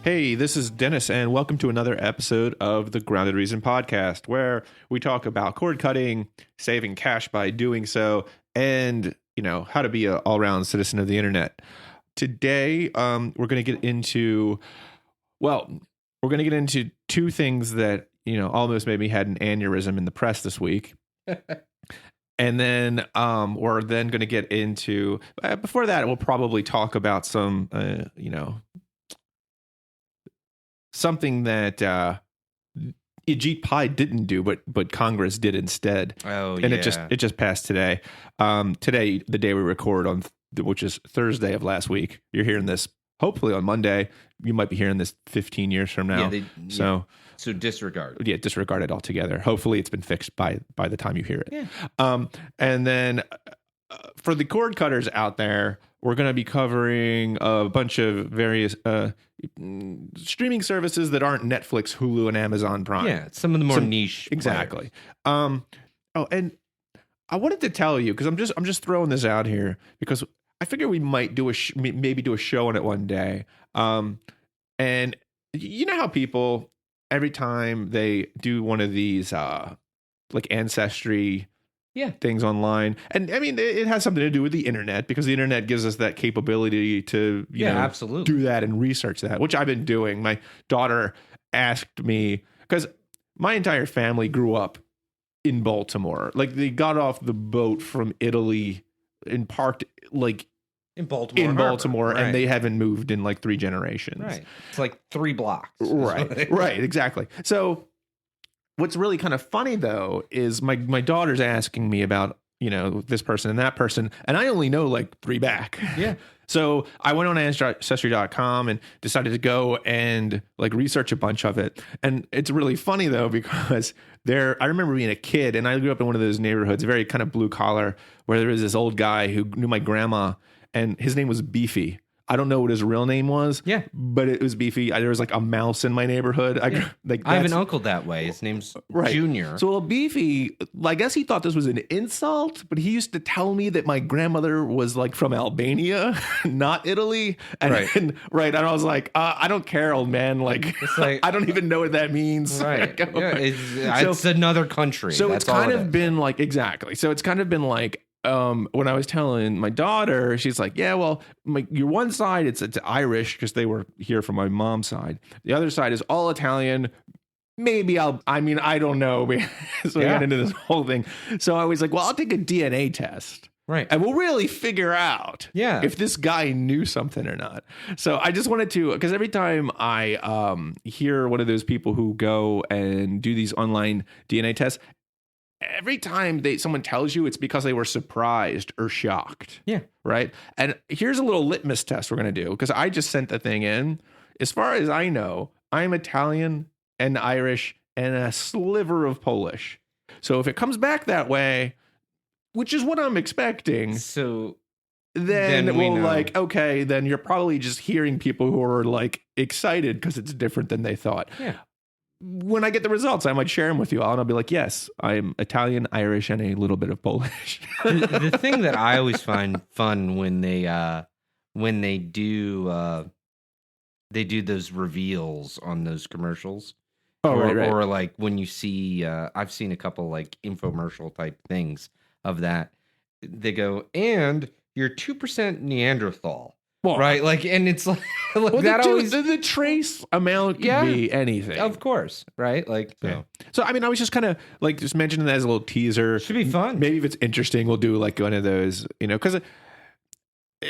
Hey, this is Dennis, and welcome to another episode of the Grounded Reason podcast, where we talk about cord cutting, saving cash by doing so, and how to be an all-around citizen of the internet. Today, we're going to get into two things that almost made me had an aneurysm in the press this week. And then we're then going to get into before that, we'll probably talk about some something that Ajit Pai didn't do, but Congress did instead. Oh, and yeah. it just passed today. Today, the day we record on, which is Thursday of last week. You're hearing this hopefully on Monday. You might be hearing this 15 years from now. So disregard. Yeah, disregard it altogether. Hopefully, it's been fixed by the time you hear it. Yeah. And then for the cord cutters out there, we're going to be covering a bunch of various streaming services that aren't Netflix, Hulu, and Amazon Prime. Yeah, some of the more niche. Exactly. And I wanted to tell you, because I'm just throwing this out here because I figure we might do maybe do a show on it one day. And you know how people, every time they do one of these like ancestry things online, and I mean it has something to do with the internet, because the internet gives us that capability to absolutely do that and research that, which I've been doing. My daughter asked me, because my entire family grew up in Baltimore. Like, they got off the boat from Italy and parked like in Baltimore, right. And And they haven't moved in like 3 generations. Right. It's like 3 blocks. Right, exactly. So what's really kind of funny, though, is my daughter's asking me about, this person and that person, and I only know like 3 back. Yeah. So I went on Ancestry.com and decided to go and like research a bunch of it. And it's really funny, though, because I remember being a kid, and I grew up in one of those neighborhoods, very kind of blue collar, where there was this old guy who knew my grandma, and his name was Beefy. I don't know what his real name was. Yeah. But it was Beefy. There was like a mouse in my neighborhood. I have an uncle that way. His name's Junior. So Beefy, I guess he thought this was an insult, but he used to tell me that my grandmother was like from Albania, not Italy. And, right. And I was like, I don't care, old man. It's like, I don't even know what that means. Right. It's another country. So it's kind of been like, exactly. So it's kind of been like, when I was telling my daughter, she's like, yeah, well, your one side, it's Irish because they were here from my mom's side. The other side is all Italian. Maybe I don't know. So I got into this whole thing. So I was like, well, I'll take a DNA test. Right. And we'll really figure out if this guy knew something or not. So I just wanted to, because every time I hear one of those people who go and do these online DNA tests, every time someone tells you, it's because they were surprised or shocked. Yeah. Right. And here's a little litmus test we're going to do, because I just sent the thing in. As far as I know, I'm Italian and Irish and a sliver of Polish. So if it comes back that way, which is what I'm expecting. So then we'll like, okay, then you're probably just hearing people who are like excited because it's different than they thought. Yeah. When I get the results, I might share them with you all, and I'll be like, yes, I'm Italian, Irish, and a little bit of Polish. the thing that I always find fun when they do those reveals on those commercials. Or like when you see, I've seen a couple like infomercial type things of that. They go, and you're 2% Neanderthal. Well, right, like, and it's like that always the trace amount can be anything, of course, right? Like, so I mean, I was just kind of like just mentioning that as a little teaser. Should be fun. Maybe if it's interesting, we'll do like one of those, because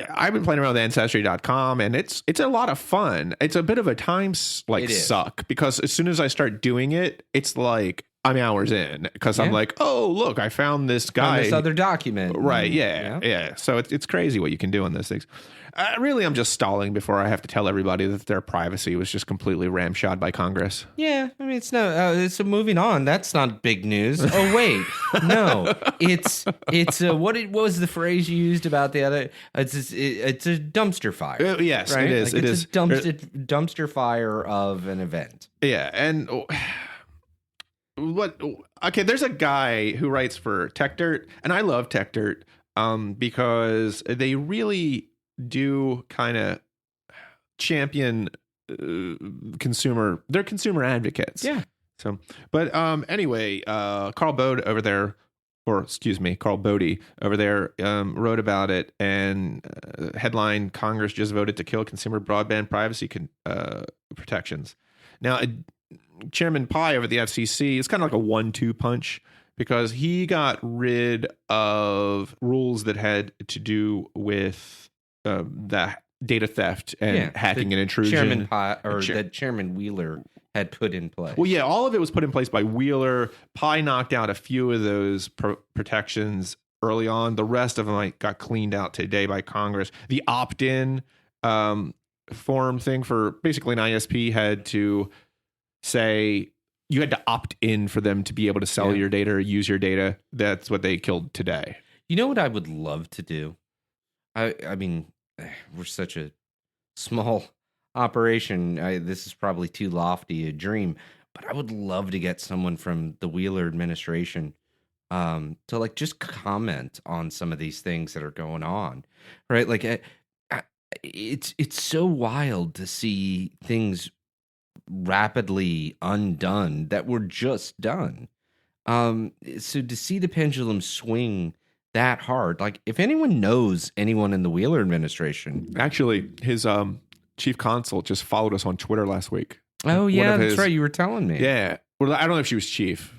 I've been playing around with Ancestry.com, and it's a lot of fun. It's a bit of a time suck, because as soon as I start doing it, it's like I'm hours in, because I'm like, oh, look, I found this guy, this other document, right? Yeah. So it's crazy what you can do on those things. Really, I'm just stalling before I have to tell everybody that their privacy was just completely ramshot by Congress. Yeah, I mean, it's no. It's moving on. That's not big news. Oh wait, no, it's what was the phrase you used about the other? It's a dumpster fire. Yes, right? it is. Like it's a dumpster fire of an event. Yeah, and what? Okay, there's a guy who writes for Tech Dirt, and I love Tech Dirt because they really do kind of champion consumer. They're consumer advocates. Yeah. So, but anyway, Carl Bode over there, or excuse me, Carl Bodie over there wrote about it, and headline: Congress just voted to kill consumer broadband privacy protections. Now, Chairman Pai over the FCC is kind of like a 1-2 punch, because he got rid of rules that had to do with the data theft and hacking and intrusion. Chairman Pai, that Chairman Wheeler had put in place. Well, yeah, all of it was put in place by Wheeler. Pai knocked out a few of those protections early on. The rest of them got cleaned out today by Congress. The opt-in form thing for basically an ISP had to say you had to opt in for them to be able to sell your data or use your data. That's what they killed today. You know what I would love to do? I mean, we're such a small operation. This is probably too lofty a dream, but I would love to get someone from the Wheeler administration to like just comment on some of these things that are going on, right? Like it's so wild to see things rapidly undone that were just done. So to see the pendulum swing that hard, like if anyone knows anyone in the Wheeler administration, actually his chief consul just followed us on Twitter last week. Oh yeah, that's right. You were telling me. Yeah, well, I don't know if she was chief,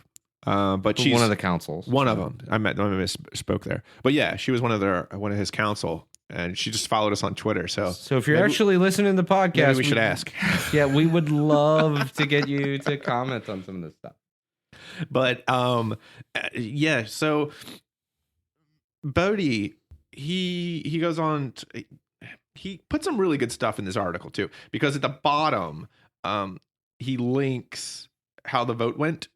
but she's one of the councils. One of them. I misspoke there, but yeah, she was one of his council, and she just followed us on Twitter. So if you're actually listening to the podcast, maybe we should ask. Yeah, we would love to get you to comment on some of this stuff. But yeah, so Bodie, he goes on. He put some really good stuff in this article too, because at the bottom, he links how the vote went.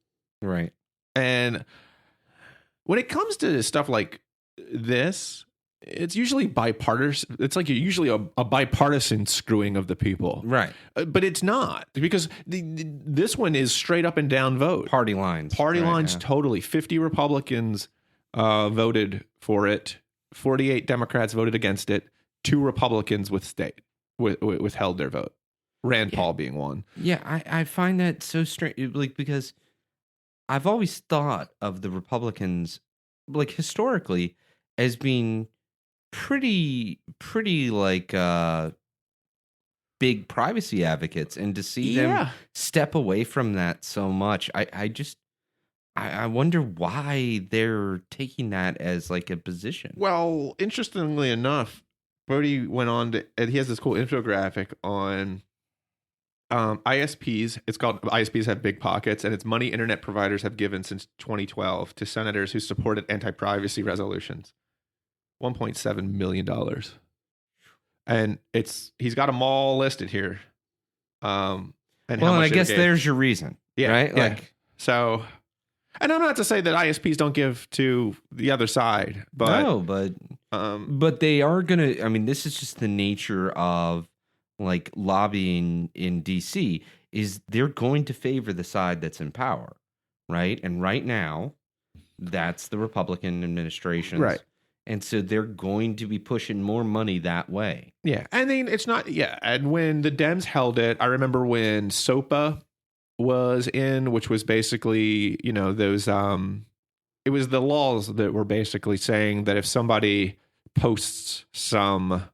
Right. And when it comes to stuff like this, it's usually bipartisan. It's like usually a bipartisan screwing of the people. Right. But it's not, because this one is straight up and down vote. Party lines. Totally. 50 Republicans voted for it. 48 Democrats voted against it. 2 Republicans withheld their vote. Rand Paul being one. Yeah, I find that so strange, like, because I've always thought of the Republicans, like, historically, as being pretty like big privacy advocates, and to see them step away from that so much, I wonder why they're taking that as like a position. Well, interestingly enough, Bodie went on and he has this cool infographic on ISPs. It's called ISPs Have Big Pockets, and it's money internet providers have given since 2012 to senators who supported anti-privacy resolutions. $1.7 million. And he's got them all listed here. And I guess there's your reason. Yeah. Right? Yeah. Like, so, and I'm not to say that ISPs don't give to the other side, but no, but they are gonna. I mean, this is just the nature of like lobbying in DC. Is they're going to favor the side that's in power, right? And right now, that's the Republican administration, right? And so they're going to be pushing more money that way. Yeah, I mean, it's not. Yeah, and when the Dems held it, I remember when SOPA was in, which was basically, those it was the laws that were basically saying that if somebody posts some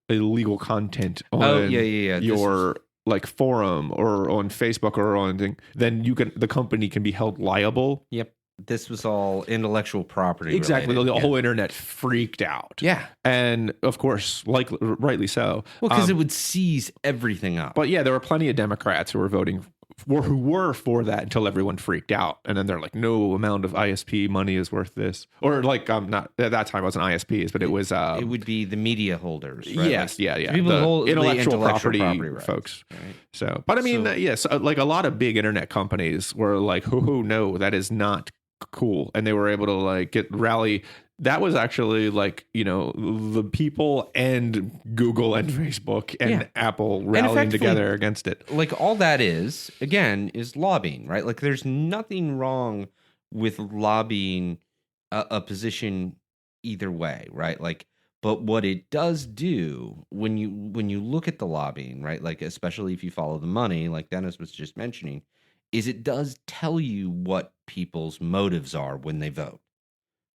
illegal content on your like forum or on Facebook or on, then the company can be held liable. Yep. This was all intellectual property. Exactly. Related. The whole internet freaked out. Yeah. And of course, rightly so. Well, because it would seize everything up. But yeah, there were plenty of Democrats who were for that until everyone freaked out. And then they're like, no amount of ISP money is worth this. Or like, not at that time it wasn't ISPs, but it was... it would be the media holders, right? Yes, like, yeah. People hold intellectual property rights, folks. Right? So, but I mean, yes, like a lot of big internet companies were like, no, that is not cool. And they were able to like rally. That was actually like, the people and Google and Facebook and Apple rallying together against it. Like all that is lobbying, right? Like there's nothing wrong with lobbying a position either way, right? Like But what it does do when you look at the lobbying, right? Like, especially if you follow the money, like Dennis was just mentioning, is it does tell you what people's motives are when they vote,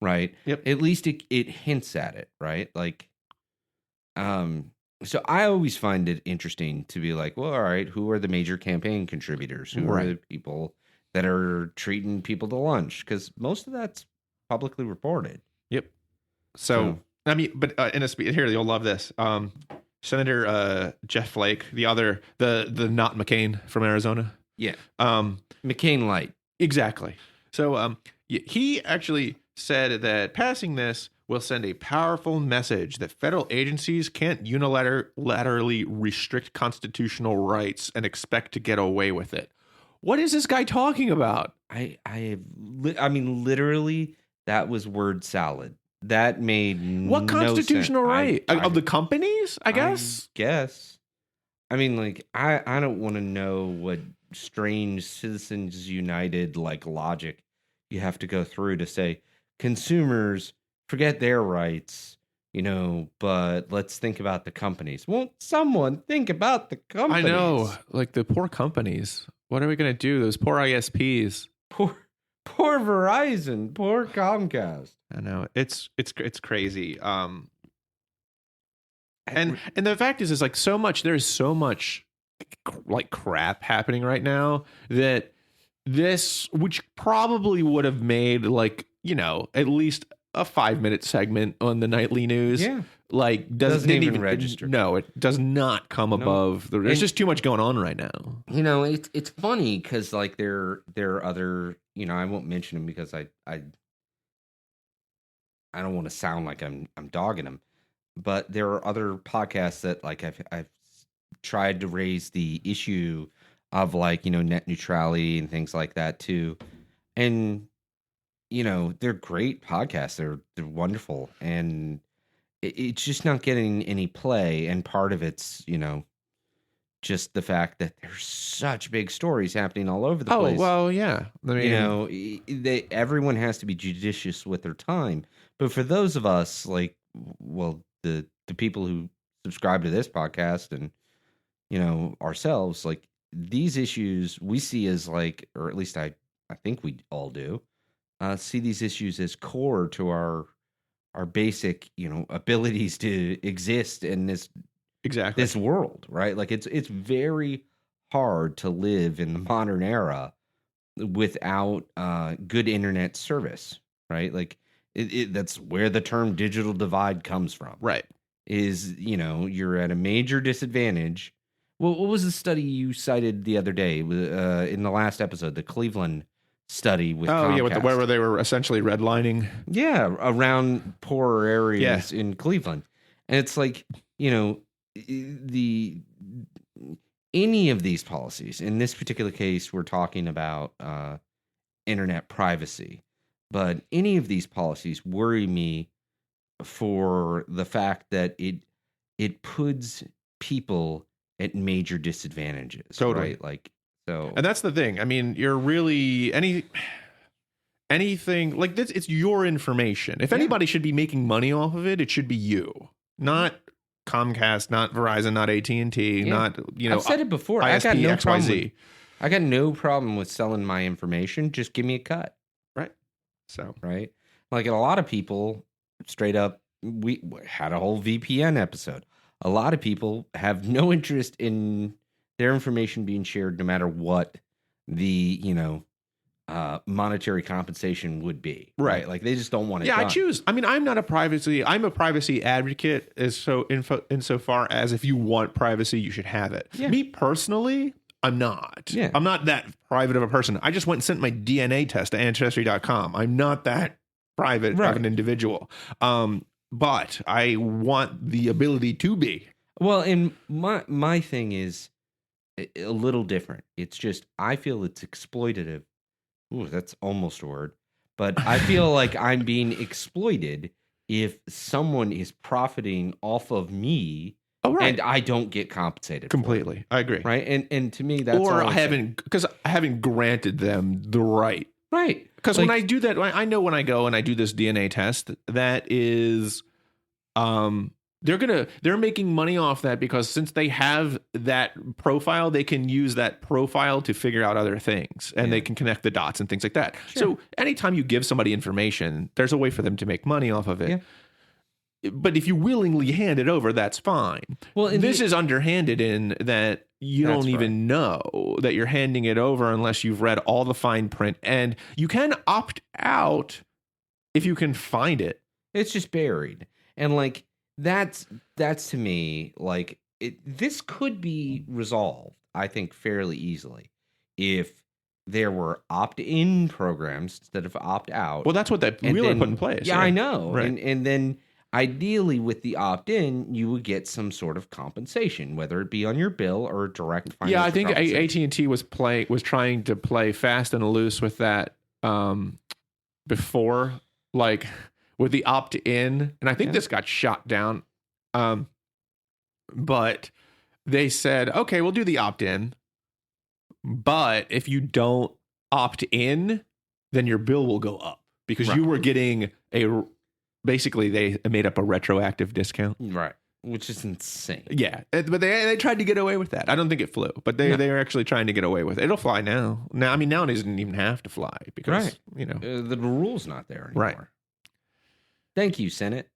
right? Yep. At least it hints at it, right? Like, so I always find it interesting to be like, well, all right, who are the major campaign contributors? Who are the people that are treating people to lunch? Because most of that's publicly reported. Yep. So I mean, but here you'll love this. Senator Jeff Flake, the not McCain from Arizona. Yeah. McCain light. Exactly. So he actually said that passing this will send a powerful message that federal agencies can't unilaterally restrict constitutional rights and expect to get away with it. What is this guy talking about? I mean, literally, that was word salad. That made what constitutional right of the companies? I guess. I mean, like, I don't want to know what strange Citizens United like logic you have to go through to say consumers forget their rights, but let's think about the companies. Won't someone think about the companies? I know, like the poor companies. What are we going to do? Those poor ISPs. Poor Verizon, poor Comcast. I know. It's crazy. And the fact is like there's so much like crap happening right now that which probably would have made like, at least a 5-minute segment on the nightly news. Yeah. Like doesn't even register. No, it does not come above. There's just too much going on right now. It's funny because like there are other, I won't mention them because I don't want to sound like I'm dogging them, but there are other podcasts that like I've tried to raise the issue of like, net neutrality and things like that too. And, they're great podcasts. They're wonderful. And it's just not getting any play. And part of it's, just the fact that there's such big stories happening all over the place. Oh, well, yeah. I mean, everyone has to be judicious with their time. But for those of us, like, well, the people who subscribe to this podcast and, ourselves, like, these issues we see as like, or at least I think we all do, see these issues as core to our basic, abilities to exist in this world, right? Like it's very hard to live in the modern era without good internet service, right? Like that's where the term digital divide comes from, right? Is you're at a major disadvantage. Well, what was the study you cited the other day in the last episode, the Cleveland study with Comcast? Where they were essentially redlining, around poorer areas in Cleveland, and it's like any of these policies. In this particular case, we're talking about internet privacy, but any of these policies worry me for the fact that it puts people at major disadvantages. Totally. Right? Like, so, and that's the thing. I mean, you're really anything like this. It's your information. If anybody should be making money off of it, it should be you, not Comcast, not Verizon, not AT&T, not I've said it before. ISP, I got no problem with selling my information. Just give me a cut. Right. So right, like a lot of people, straight up, we had a whole VPN episode. A lot of people have no interest in their information being shared, no matter what the monetary compensation would be. Right. Like they just don't want it. Yeah, done. I choose. I mean, I'm a privacy advocate insofar as if you want privacy, you should have it. Yeah. Me personally, I'm not. Yeah. I'm not that private of a person. I just went and sent my DNA test to Ancestry.com. I'm not that private of an individual. But I want the ability to be. Well, and my thing is a little different. It's just I feel it's exploitative. Ooh, that's almost a word. But I feel like I'm being exploited if someone is profiting off of me and I don't get compensated completely. I agree. Right? And to me, that's or I haven't granted them the right. Right. Because when I do that, I know when I go and I do this DNA test, that is they're making money off that because since they have that profile, they can use that profile to figure out other things, and they can connect the dots and things like that. Sure. So anytime you give somebody information, there's a way for them to make money off of it. Yeah. But if you willingly hand it over, that's fine. Well, this is underhanded in that you don't even know that you're handing it over unless you've read all the fine print, and you can opt out if you can find it. It's just buried, and like. That's to me, like, this could be resolved, I think, fairly easily if there were opt-in programs instead of opt-out. Well, that's what that Wheeler put in place. Yeah, I know. Right. And then ideally with the opt-in, you would get some sort of compensation, whether it be on your bill or direct financial I think AT&T was trying to play fast and loose with that before, like... with the opt-in, and I think this got shot down, but they said, okay, we'll do the opt-in, but if you don't opt in, then your bill will go up because you were getting basically they made up a retroactive discount. Right. Which is insane. Yeah, but they tried to get away with that. I don't think it flew, but they are actually trying to get away with it. It'll fly now. Now, I mean, nowadays it doesn't even have to fly because, the rule's not there anymore. Right. Thank you, Senate.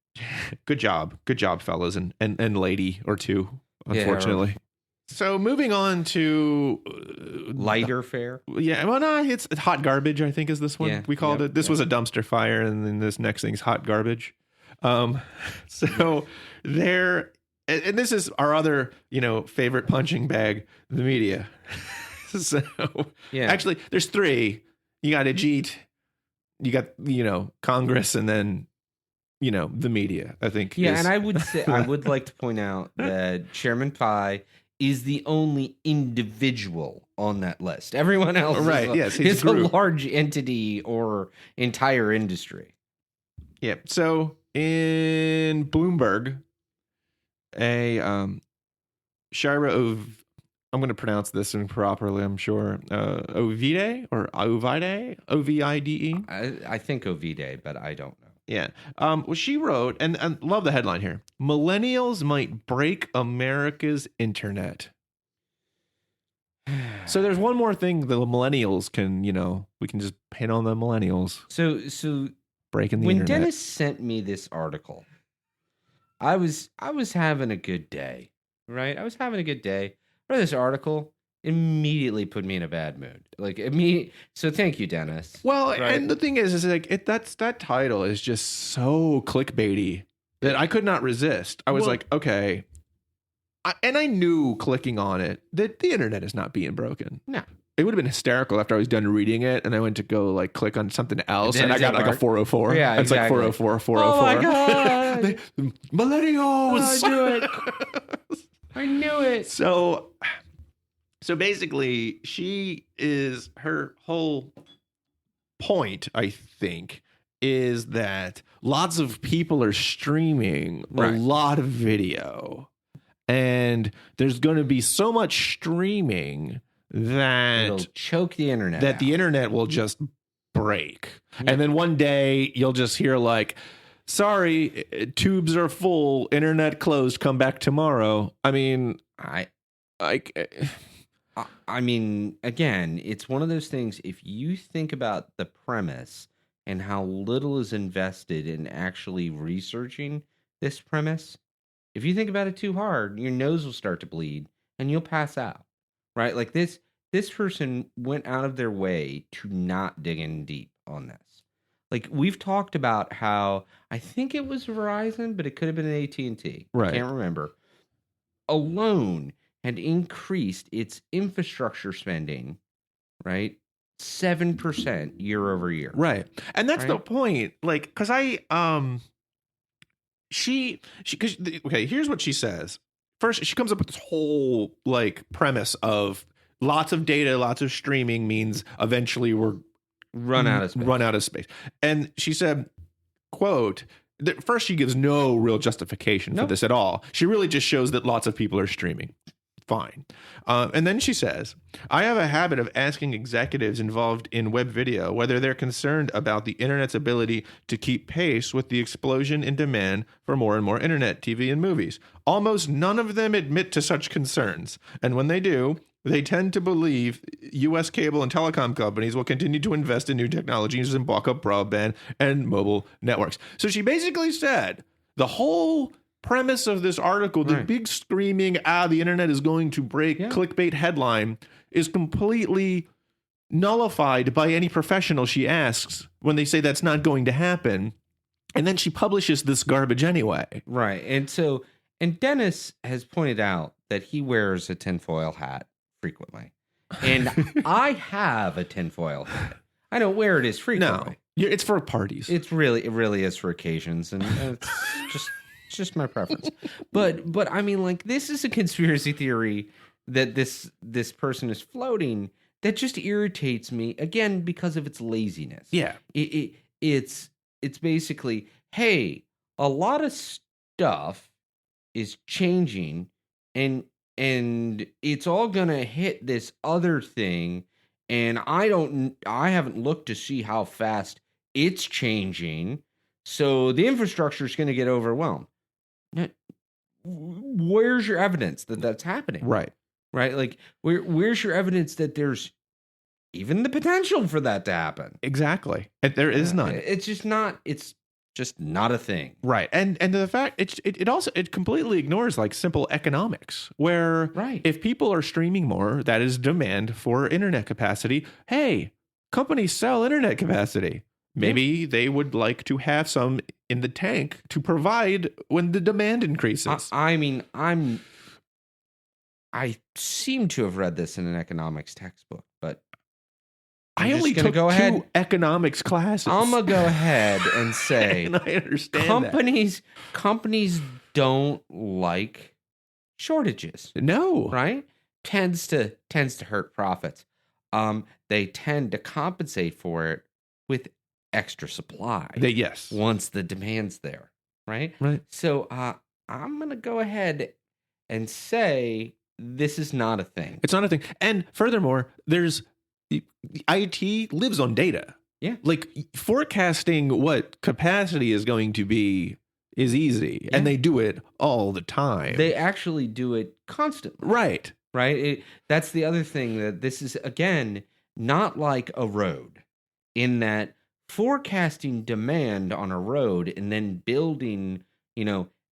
Good job, fellas, and lady or two, unfortunately. Yeah, so moving on to lighter fare. Yeah, well, no, it's hot garbage. I think is this one we called it. This was a dumpster fire, and then this next thing's hot garbage. So there, and this is our other favorite punching bag, the media. So actually, there's three. You got Ajit, you got Congress, and then. The media, I think. Yeah, and I would like to point out that Chairman Pai is the only individual on that list. Everyone else is a large entity or entire industry. Yeah. So in Bloomberg, Shira I'm going to pronounce this improperly, I'm sure. Ovide or Ovide? Ovide? I think Ovide, but I don't know. Yeah. Well, she wrote, and love the headline here, millennials might break America's internet. So there's one more thing the millennials can, we can just pin on the millennials. So breaking the internet. When Dennis sent me this article, I was having a good day, right? I was having a good day. I read this article. Immediately put me in a bad mood. So thank you, Dennis. Well, right? And the thing is like that title is just so clickbaity that I could not resist. I was like, okay. And I knew clicking on it that the internet is not being broken. No. It would have been hysterical after I was done reading it and I went to go like click on something else and I got like a 404. Yeah, it's exactly. like 404, 404. Oh my God. Millennials. I knew it. I knew it. So basically, her whole point, I think, is that lots of people are streaming a lot of video. And there's going to be so much streaming that it'll choke the internet that the internet will just break. Yeah. And then one day you'll just hear like, sorry, tubes are full, internet closed, come back tomorrow. I mean, I mean, again, it's one of those things, if you think about the premise and how little is invested in actually researching this premise, if you think about it too hard, your nose will start to bleed and you'll pass out, right? Like this person went out of their way to not dig in deep on this. Like we've talked about how, I think it was Verizon, but it could have been AT&T. Right. I can't remember. Alone had increased its infrastructure spending, right? 7% year over year. Right. And that's the point. Like, cause here's what she says. First, she comes up with this whole like premise of lots of data, lots of streaming means eventually we're run out of space. And she said, quote, first she gives no real justification for this at all. She really just shows that lots of people are streaming. fine. And then she says, I have a habit of asking executives involved in web video whether they're concerned about the internet's ability to keep pace with the explosion in demand for more and more internet, TV, and movies. Almost none of them admit to such concerns. And when they do, they tend to believe U.S. cable and telecom companies will continue to invest in new technologies and bulk up broadband and mobile networks. So she basically said the whole premise of this article, the big screaming, the internet is going to break clickbait headline, is completely nullified by any professional she asks when they say that's not going to happen. And then she publishes this garbage anyway. Right. And Dennis has pointed out that he wears a tinfoil hat frequently. And I have a tinfoil hat. I don't wear it as frequently. No, it's for parties. It really is for occasions. And it's just my preference. But I mean, like, this is a conspiracy theory that this person is floating that just irritates me, again, because of its laziness. Yeah. It's basically, hey, a lot of stuff is changing and it's all gonna hit this other thing, and I haven't looked to see how fast it's changing, so the infrastructure is gonna get overwhelmed. Now, where's your evidence that that's happening? Right. Like, where's your evidence that there's even the potential for that to happen? Exactly. And there is none. It's just not. It's just not a thing. Right. And the fact it also completely ignores like simple economics, where if people are streaming more, that is demand for internet capacity. Hey, companies sell internet capacity. Maybe they would like to have some in the tank to provide when the demand increases. I mean, I seem to have read this in an economics textbook, but I only took two economics classes. I'm gonna go ahead and say, and I understand companies don't like shortages. No, right? Tends to hurt profits. They tend to compensate for it with extra supply. Once the demand's there, right? Right. So I'm gonna go ahead and say this is not a thing. It's not a thing. And furthermore, IT lives on data. Yeah. Like forecasting what capacity is going to be is easy, and they do it all the time. They actually do it constantly. Right. That's the other thing, that this is, again, not like a road, in that forecasting demand on a road and then building,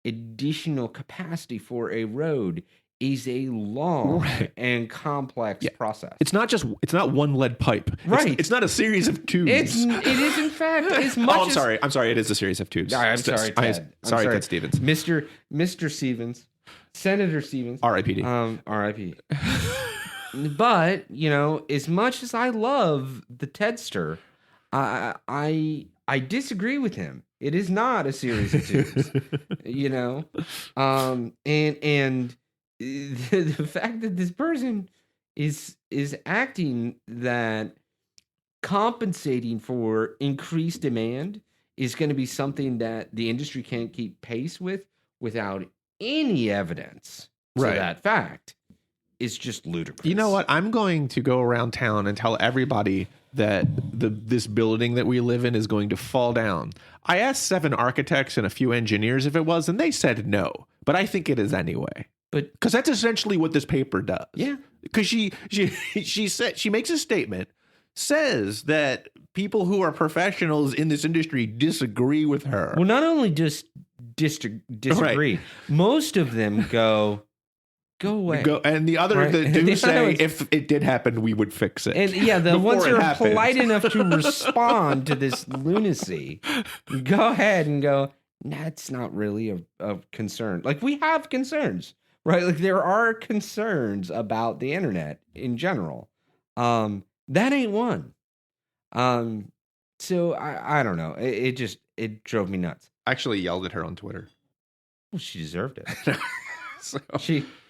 additional capacity for a road is a long and complex process. It's not one lead pipe. Right. It's not a series of tubes. It is, in fact, as much I'm sorry. It is a series of tubes. I'm sorry, Ted. Sorry, Ted Stevens. Mr. Stevens. Senator Stevens. R.I.P.D. R.I.P. But, as much as I love the Tedster, I disagree with him. It is not a series of tubes. And the fact that this person is acting that compensating for increased demand is going to be something that the industry can't keep pace with without any evidence to that fact is just ludicrous. You know what? I'm going to go around town and tell everybody that this building that we live in is going to fall down. I asked 7 architects and a few engineers if it was, and they said no. But I think it is anyway. But because that's essentially what this paper does. Yeah. Because she said, she makes a statement, says that people who are professionals in this industry disagree with her. Well, not only just disagree, most of them go away. And the other that do say, if it did happen, we would fix it. And the ones that are polite enough to respond to this lunacy, go ahead and go, that's not really a concern. Like, we have concerns, right? Like, there are concerns about the internet in general. That ain't one. So I don't know. It drove me nuts. I actually yelled at her on Twitter. Well, she deserved it. So.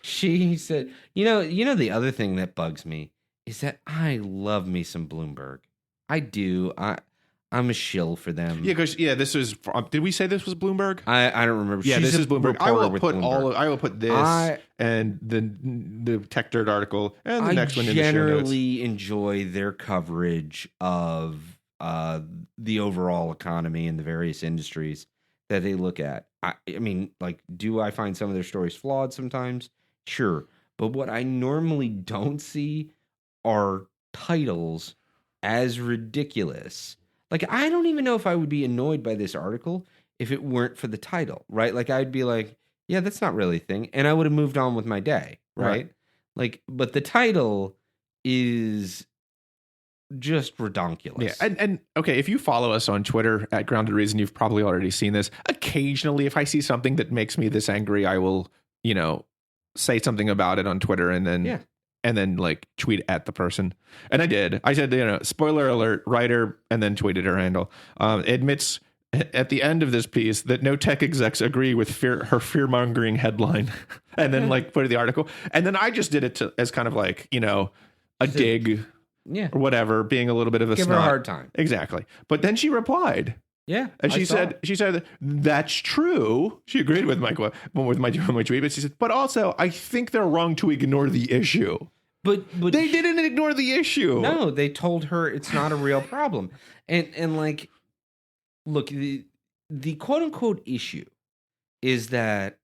She said, the other thing that bugs me is that I love me some Bloomberg. I do. I'm a shill for them. Yeah, because this was. Did we say this was Bloomberg? I don't remember. Yeah, this is Bloomberg. I will put Bloomberg. I will put this and the Tech Dirt article and the next one in the show notes. I generally enjoy their coverage of the overall economy and the various industries that they look at. I mean, like, do I find some of their stories flawed sometimes? Sure. But what I normally don't see are titles as ridiculous. Like, I don't even know if I would be annoyed by this article if it weren't for the title, right? Like, I'd be like, yeah, that's not really a thing. And I would have moved on with my day, right? Like, but the title is just redonkulous. Yeah, and okay, if you follow us on Twitter at Grounded Reason, you've probably already seen this. Occasionally, if I see something that makes me this angry, I will, say something about it on Twitter and then like tweet at the person. And I did. I said, spoiler alert, writer, and then tweeted her handle. Admits at the end of this piece that no tech execs agree with her fear-mongering headline. And then like put in the article. And then I just did it as kind of like, a dig. Yeah. Or whatever, being a little bit of a give snot. her a hard time. Exactly. But then she replied. Yeah. And she said, that's true. She agreed with my tweet, but she said, but also I think they're wrong to ignore the issue. But they didn't ignore the issue. No, they told her it's not a real problem. And like, look, the quote unquote issue is that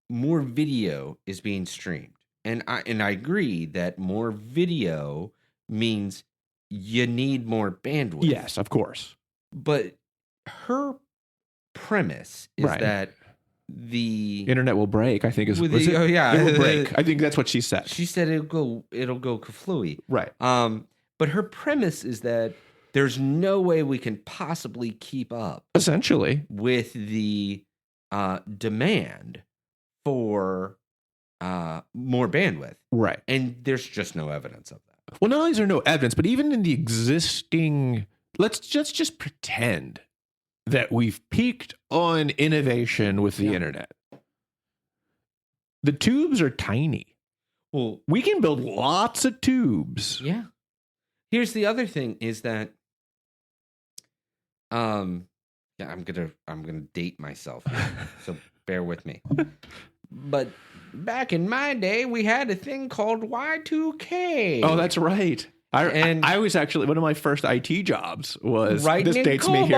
more video is being streamed. And I agree that more video means you need more bandwidth. Yes, of course. But her premise is that the internet will break, I think is it? Oh yeah, it will break. I think that's what she said. She said it'll go kaflooey. Right. But her premise is that there's no way we can possibly keep up essentially with the demand for more bandwidth. Right. And there's just no evidence of that. Well, not only is there no evidence, but even in the existing, let's just pretend that we've peaked on innovation with the internet. The tubes are tiny. Well, we can build lots of tubes. Yeah. Here's the other thing is that I'm gonna date myself here, so bear with me. But back in my day, we had a thing called Y2K. Oh, that's right. I was actually, one of my first IT jobs was, this dates me here.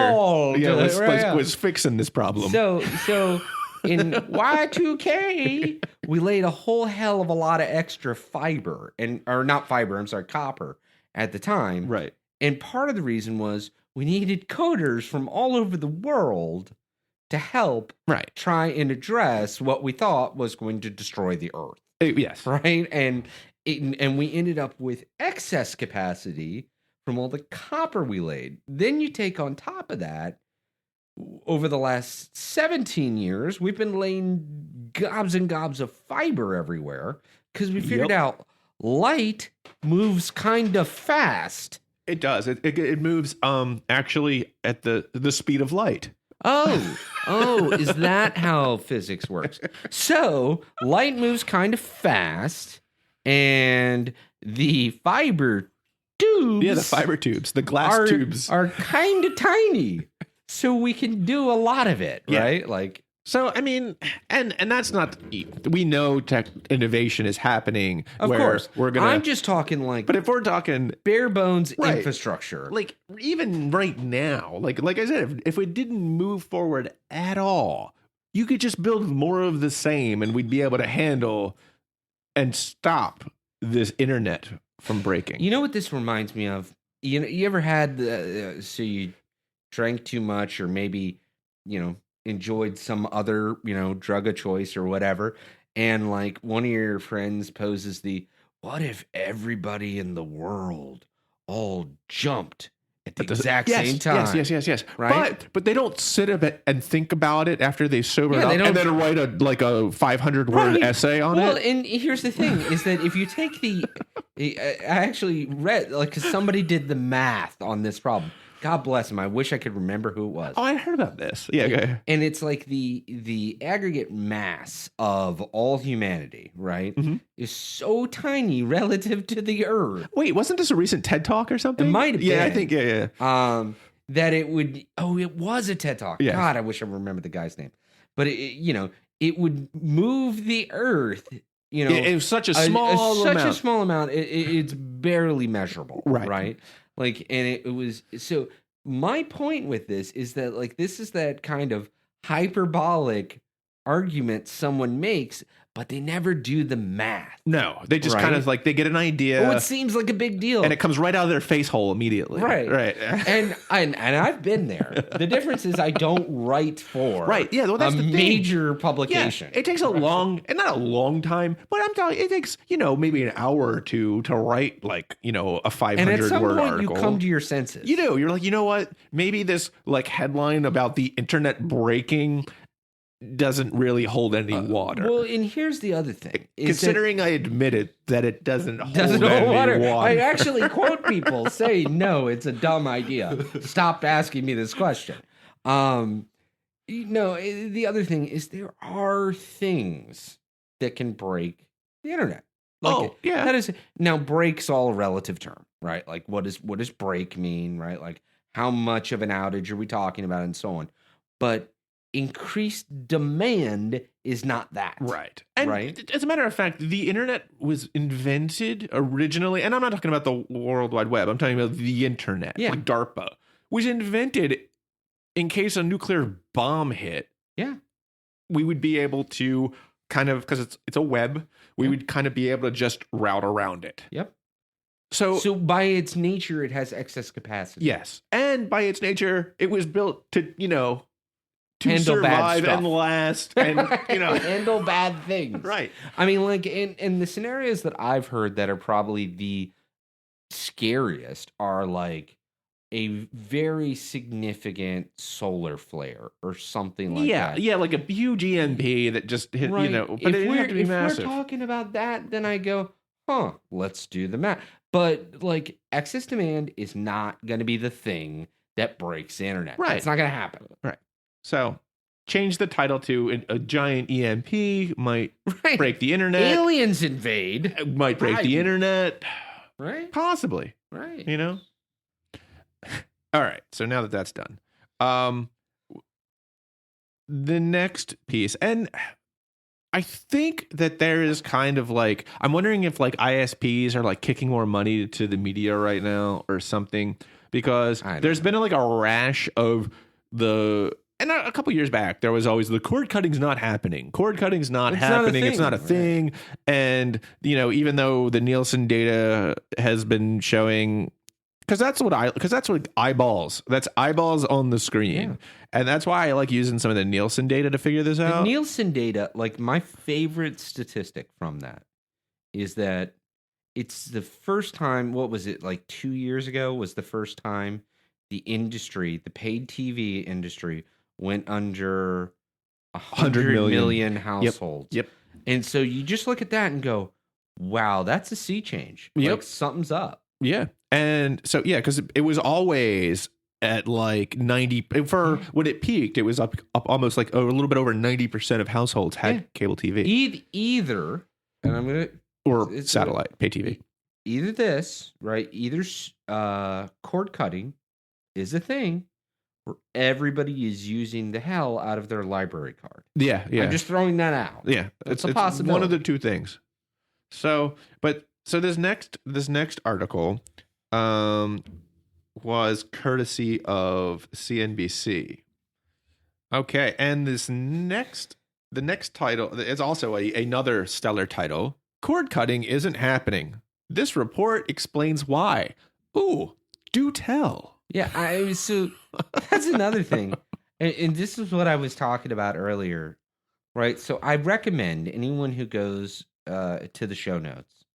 Yeah, was fixing this problem. So in Y2K, we laid a whole hell of a lot of extra copper at the time. Right. And part of the reason was we needed coders from all over the world to help try and address what we thought was going to destroy the Earth. Yes. Right? And we ended up with excess capacity from all the copper we laid. Then you take on top of that, over the last 17 years, we've been laying gobs and gobs of fiber everywhere because we figured out light moves kind of fast. It does. It moves actually at the speed of light. Oh, is that how physics works? So light moves kind of fast, and the fiber tubes, the fiber tubes, the glass tubes, are kind of tiny, so we can do a lot of it, right? Like, so I mean, and that's not. We know tech innovation is happening. Of course, we're gonna. I'm just talking like, but if we're talking bare bones infrastructure, like even right now, like I said, if we didn't move forward at all, you could just build more of the same, and we'd be able to handle and stop this internet from breaking. You know what this reminds me of? You ever had so you drank too much, or maybe enjoyed some other, drug of choice or whatever, and like one of your friends poses what if everybody in the world all jumped at the exact same time? Yes. Right? But they don't sit up and think about it after they sober up and then write a 500-word essay on it. Well, and here's the thing is that if you take I actually read, because somebody did the math on this problem. God bless him. I wish I could remember who it was. Oh, I heard about this. Yeah, okay. And it's like the aggregate mass of all humanity, right, is so tiny relative to the Earth. Wait, wasn't this a recent TED Talk or something? It might have been. Yeah, I think, yeah. That it would, it was a TED Talk. Yeah. God, I wish I remembered the guy's name. But, it would move the Earth, It was such a small amount. Such a small amount. It's barely measurable. Right? Like, and it was, so my point with this is that, like, this is that kind of hyperbolic argument someone makes, but they never do the math. No, they just kind of like, they get an idea. Oh, it seems like a big deal. And it comes right out of their face hole immediately. Right. And I've been there. The difference is I don't write for that's a the major publication. Yeah, it takes a long, and not a long time, but I'm telling you, it takes, maybe an hour or two to write like, a 500-word article. And at some point you come to your senses. You do. You're like, you know what? Maybe this like headline about the internet breaking doesn't really hold any water. Well, and here's the other thing. Considering I admitted that it doesn't hold any water. I water. actually quote people say, no, it's a dumb idea. Stop asking me this question. The other thing is there are things that can break the internet. That is, now break's all a relative term, right? Like what does break mean, right? Like how much of an outage are we talking about and so on. But increased demand is not that. Right. And as a matter of fact, the internet was invented originally, and I'm not talking about the World Wide Web, I'm talking about the internet, like DARPA, was invented in case a nuclear bomb hit. Yeah. We would be able to kind of, because it's a web, we would kind of be able to just route around it. Yep. So by its nature, it has excess capacity. Yes. And by its nature, it was built to, to handle survive bad stuff. and last and, handle bad things. Right. I mean, like in the scenarios that I've heard that are probably the scariest are like a very significant solar flare or something like that. Yeah, like a huge EMP that just hit, but it didn't have to be massive. If we're talking about that, then I go, let's do the math. But like excess demand is not going to be the thing that breaks the internet. Right. It's not going to happen. Right. So change the title to a giant EMP might break the internet. Aliens invade. Might break the internet. Right. Possibly. Right. All right. So now that that's done, the next piece, and I think that there is kind of like, I'm wondering if like ISPs are like kicking more money to the media right now or something, because there's been like a rash of and a couple years back, there was always the cord cutting's not happening. Cord cutting's not happening. It's not a thing. And, even though the Nielsen data has been showing, because that's what eyeballs, that's eyeballs on the screen. Yeah. And that's why I like using some of the Nielsen data to figure this out. The Nielsen data, like my favorite statistic from that is that it's the first time, what was it, like 2 years ago was the first time the industry, the paid TV industry, went under 100 million households. Yep. And so you just look at that and go, wow, that's a sea change. Like something's up. Yeah. And so, because it was always at like 90, for when it peaked, it was up almost like a little bit over 90% of households had cable TV. Either, and I'm going to, or satellite, pay TV. Either this, right? Either cord cutting is a thing, where everybody is using the hell out of their library card. Yeah. I'm just throwing that out. Yeah. It's a possibility. One of the two things. So this next article was courtesy of CNBC. Okay. And the next title is also another stellar title. Cord cutting isn't happening. This report explains why. Ooh, do tell. Yeah, so that's another thing. And this is what I was talking about earlier, right? So I recommend anyone who goes to the show notes,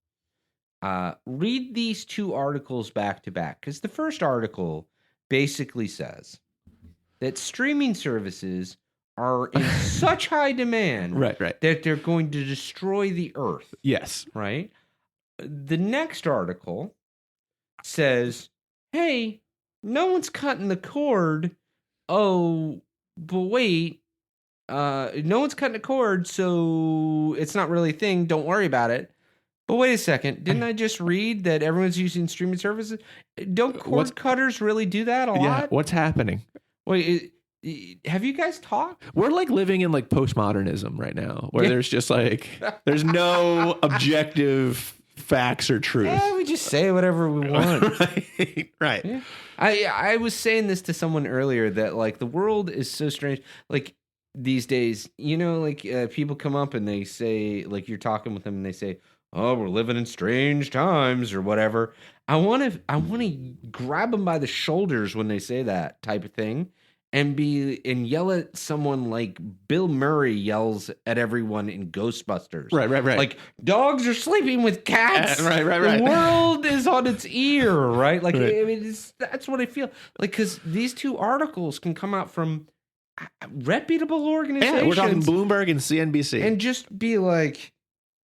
read these two articles back to back. Because the first article basically says that streaming services are in such high demand right. that they're going to destroy the earth. Yes. Right? The next article says, hey, no one's cutting the cord. Oh, but wait, no one's cutting the cord, so it's not really a thing. Don't worry about it. But wait a second, didn't I just read that everyone's using streaming services? Don't cord cutters really do that a lot? Yeah, what's happening? Wait, have you guys talked? We're like living in like postmodernism right now, where there's just like, there's no objective facts or truth. Yeah, we just say whatever we want. Right. Yeah. I was saying this to someone earlier that like the world is so strange. Like these days, like people come up and they say, like you're talking with them and they say, "Oh, we're living in strange times" or whatever. I want to grab them by the shoulders when they say that type of thing, and yell at someone like Bill Murray yells at everyone in Ghostbusters. Right. Like dogs are sleeping with cats. Right. The world is on its ear. Right. Like I mean, that's what I feel like, because these two articles can come out from reputable organizations. Yeah, we're talking Bloomberg and CNBC, and just be like,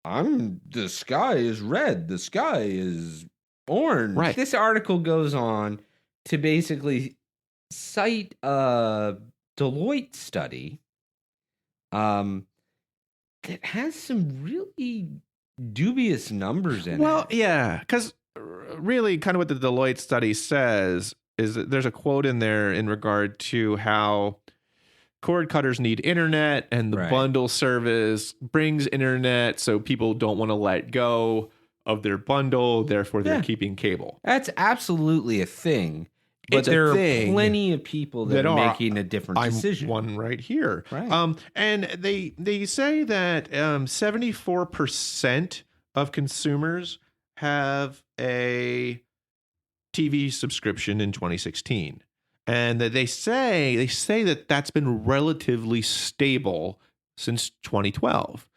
the sky is red. The sky is orange. Right. This article goes on to basically cite a Deloitte study that has some really dubious numbers in it. Well, yeah, because really kind of what the Deloitte study says is that there's a quote in there in regard to how cord cutters need internet, and the bundle service brings internet, so people don't want to let go of their bundle, therefore they're keeping cable. That's absolutely a thing. But there are plenty of people that are making a different decision. One right here. Right. And they say that 74% of consumers have a TV subscription in 2016. And that they say that that's been relatively stable since 2012.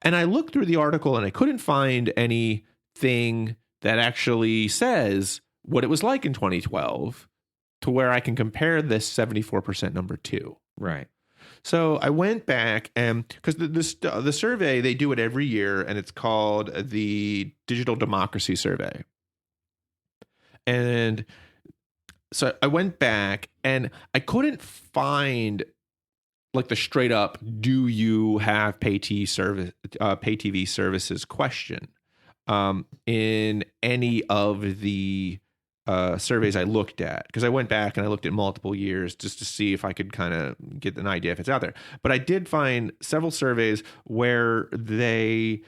And I looked through the article and I couldn't find anything that actually says what it was like in 2012 to where I can compare this 74% number to. Right. So I went back, and because the survey, they do it every year, and it's called the Digital Democracy Survey. And so I went back and I couldn't find like the straight up, do you have pay TV services question in any of the surveys I looked at, because I went back and I looked at multiple years just to see if I could kind of get an idea if it's out there. But I did find several surveys where they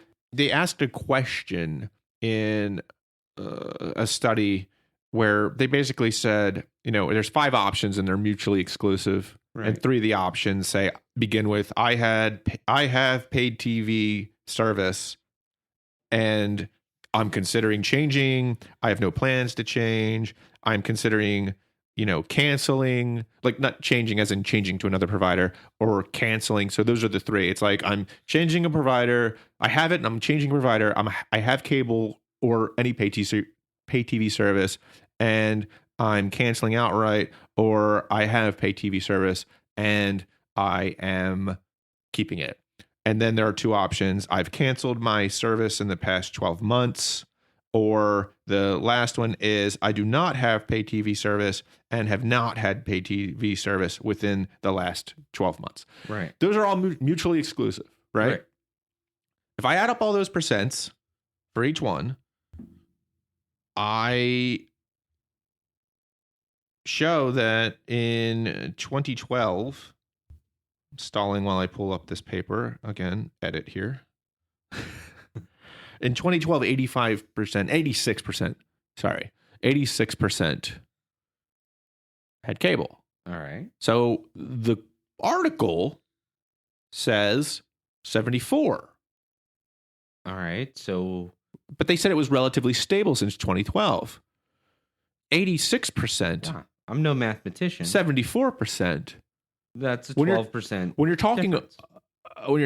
asked a question in a study where they basically said, there's 5 options and they're mutually exclusive. Right. And 3 of the options begin with, I have paid TV service and I'm considering changing. I have no plans to change. I'm considering, canceling, like not changing as in changing to another provider, or canceling. So those are the 3. It's like, I'm changing a provider. I have it and I'm changing a provider. I have cable or any pay TV service, and I'm canceling outright, or I have pay TV service and I am keeping it. And then there are 2 options. I've canceled my service in the past 12 months. Or the last one is, I do not have pay TV service and have not had pay TV service within the last 12 months. Right. Those are all mutually exclusive, right? If I add up all those percents for each one, I show that in 2012, stalling while I pull up this paper again, edit here. In 2012, 86% had cable. All right. So the article says 74. All right. So, but they said it was relatively stable since 2012. 86%. Yeah, I'm no mathematician. 74%. That's a 12%. When you're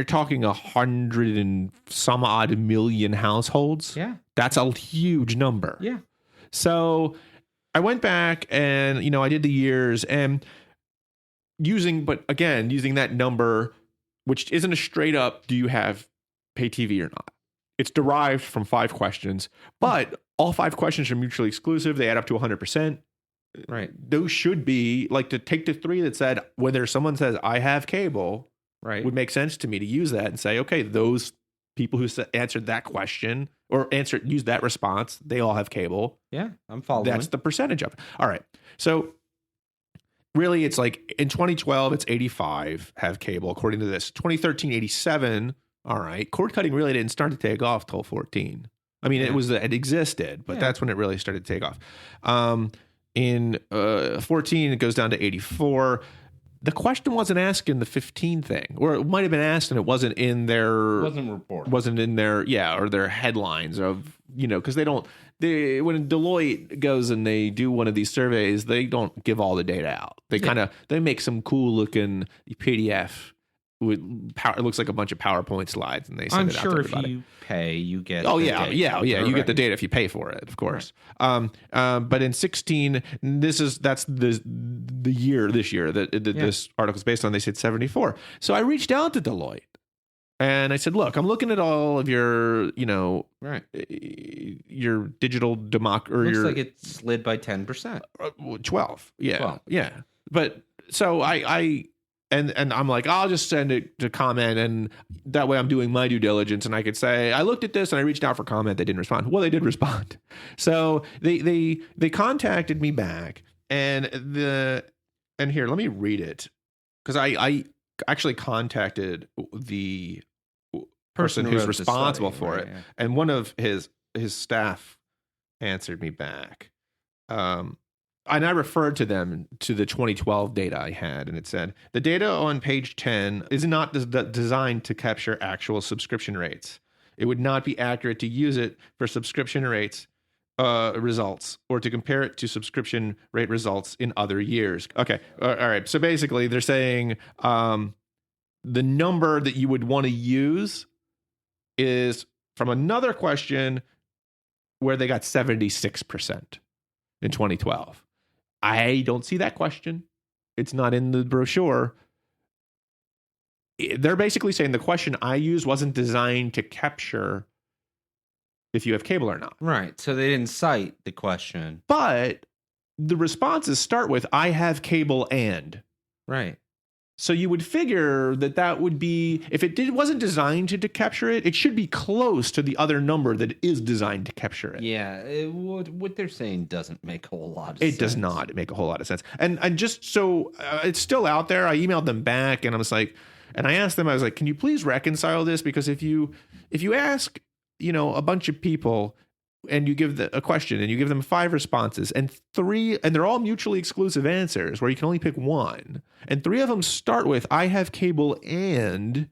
talking 100 and some odd million households, that's a huge number. Yeah. So I went back and, I did the years, and using that number, which isn't a straight up, do you have pay TV or not? It's derived from 5 questions, but all 5 questions are mutually exclusive. They add up to 100%. Right. Those should be like to take the 3 that said, whether someone says I have cable, Right. would make sense to me to use that and say, okay, those people who answered that question or used that response, they all have cable. Yeah, I'm following. That's the percentage of it. All right. So really, it's like in 2012, it's 85 have cable, according to this. 2013, 87. All right. Cord cutting really didn't start to take off till 14. I mean, it existed, but that's when it really started to take off. In 14, it goes down to 84. The question wasn't asked in the 15 thing, or it might have been asked and it wasn't in their wasn't in their or their headlines of, because when Deloitte goes and they do one of these surveys, they don't give all the data out. They make some cool looking PDF with power. It looks like a bunch of PowerPoint slides, and they send it out to everybody. If you pay, you get. Oh yeah. You get the data if you pay for it, of course. Right. But in 16, that's the year this year that this article is based on. They said 74. So I reached out to Deloitte, and I said, "Look, I'm looking at all of your, your digital Looks like it slid by 10%. 12. Yeah, 12. Yeah. But so And I'm like, I'll just send it to comment, and that way I'm doing my due diligence, and I could say I looked at this and I reached out for comment. They didn't respond. Well, they did respond. So they contacted me back, and here, let me read it, because I actually contacted the person who's responsible for it, and one of his staff answered me back. And I referred to them to the 2012 data I had, and it said, the data on page 10 is not designed to capture actual subscription rates. It would not be accurate to use it for subscription rates results or to compare it to subscription rate results in other years. Okay. All right. So basically they're saying the number that you would want to use is from another question where they got 76% in 2012. I don't see that question. It's not in the brochure. They're basically saying the question I used wasn't designed to capture if you have cable or not. Right. So they didn't cite the question. But the responses start with, I have cable and. Right. So you would figure that would be, if it wasn't designed to capture it, it should be close to the other number that is designed to capture it. Yeah, what they're saying doesn't make a whole lot of sense. It does not make a whole lot of sense. And just so it's still out there, I emailed them back, and I was like, and I asked them, I was like, can you please reconcile this? Because if you ask, a bunch of people, and you give a question and you give them 5 responses and 3, and they're all mutually exclusive answers where you can only pick one, and 3 of them start with, I have cable and,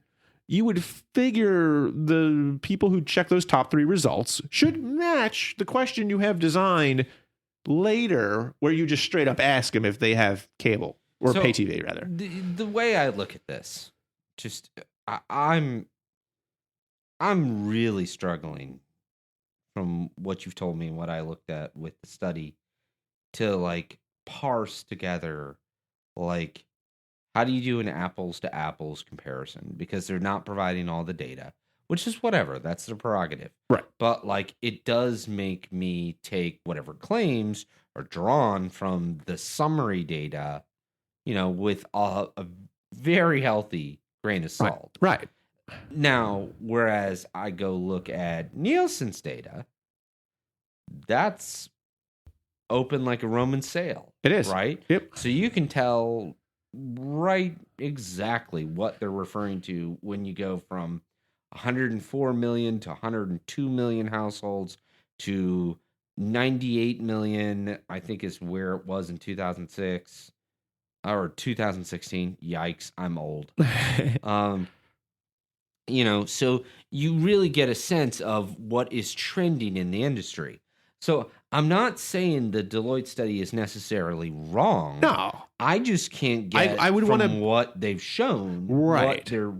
you would figure the people who check those top 3 results should match the question you have designed later, where you just straight up ask them if they have cable or pay TV rather. The way I look at this, I'm really struggling from what you've told me and what I looked at with the study to parse together, how do you do an apples to apples comparison? Because they're not providing all the data, which is whatever. That's their prerogative. Right. But it does make me take whatever claims are drawn from the summary data, with a very healthy grain of salt. Right. Now, whereas I go look at Nielsen's data, that's open like a Roman sail. It is. Right? Yep. So you can tell right exactly what they're referring to when you go from 104 million to 102 million households to 98 million, I think is where it was in 2006 or 2016. Yikes, I'm old. So you really get a sense of what is trending in the industry. So I'm not saying the Deloitte study is necessarily wrong. No. I just can't get from what they've shown what they're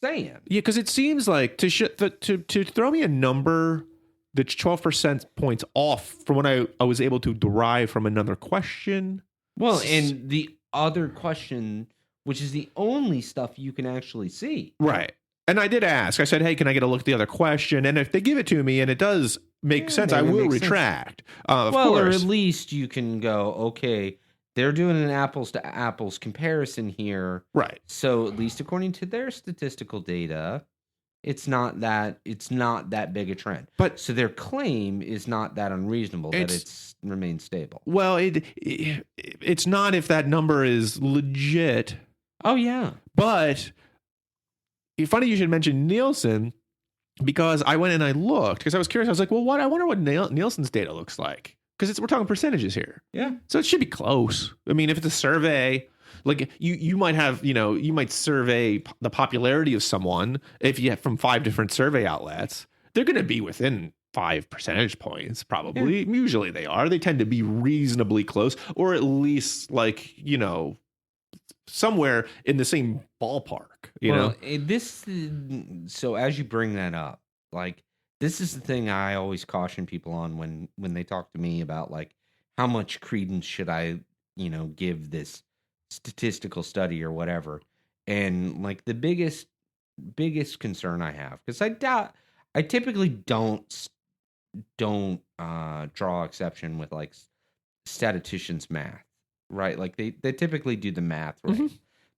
saying. Yeah, because it seems like to throw me a number that's 12% points off from what I was able to derive from another question. Well, and the other question, which is the only stuff you can actually see. Right. And I did ask. I said, hey, can I get a look at the other question? And if they give it to me and it does make sense. I will retract. Of course. Or at least you can go, okay, they're doing an apples to apples comparison here. Right. So at least according to their statistical data, it's not that big a trend. But so their claim is not that unreasonable that it's remained stable. Well, it's not if that number is legit. Oh yeah. But funny you should mention Nielsen, because I went and I looked because I was curious. I was like, well, I wonder what Nielsen's data looks like, because we're talking percentages here. Yeah. So it should be close. I mean, if it's a survey, like you might have, you might survey the popularity of someone. If you have from 5 different survey outlets, they're going to be within 5 percentage points, probably. Yeah. Usually they are. They tend to be reasonably close, or at least like, somewhere in the same ballpark, you know? So as you bring that up, like, this is the thing I always caution people on when they talk to me about, like, how much credence should I, give this statistical study or whatever. And like the biggest concern I have, because I typically don't draw exception with like statisticians' math, right? Like they typically do the math right. Mm-hmm.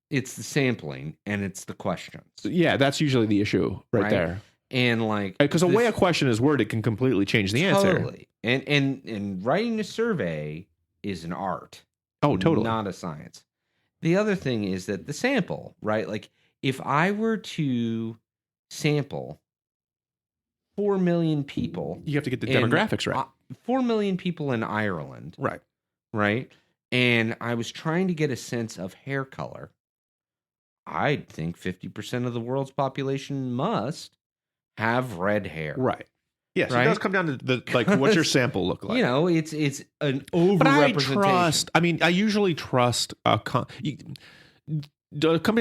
It's the sampling and it's the questions. Yeah, that's usually the issue right there. And like, because the way a question is worded can completely change the answer. Totally. And writing a survey is an art. Oh, totally. Not a science. The other thing is that the sample, right? Like if I were to sample 4 million people, you have to get the demographics right. 4 million people in Ireland. Right. Right. And I was trying to get a sense of hair color. I think 50% of the world's population must have red hair. Right. Yes, right? It does come down to what's your sample look like? It's an overrepresentation. I usually trust a company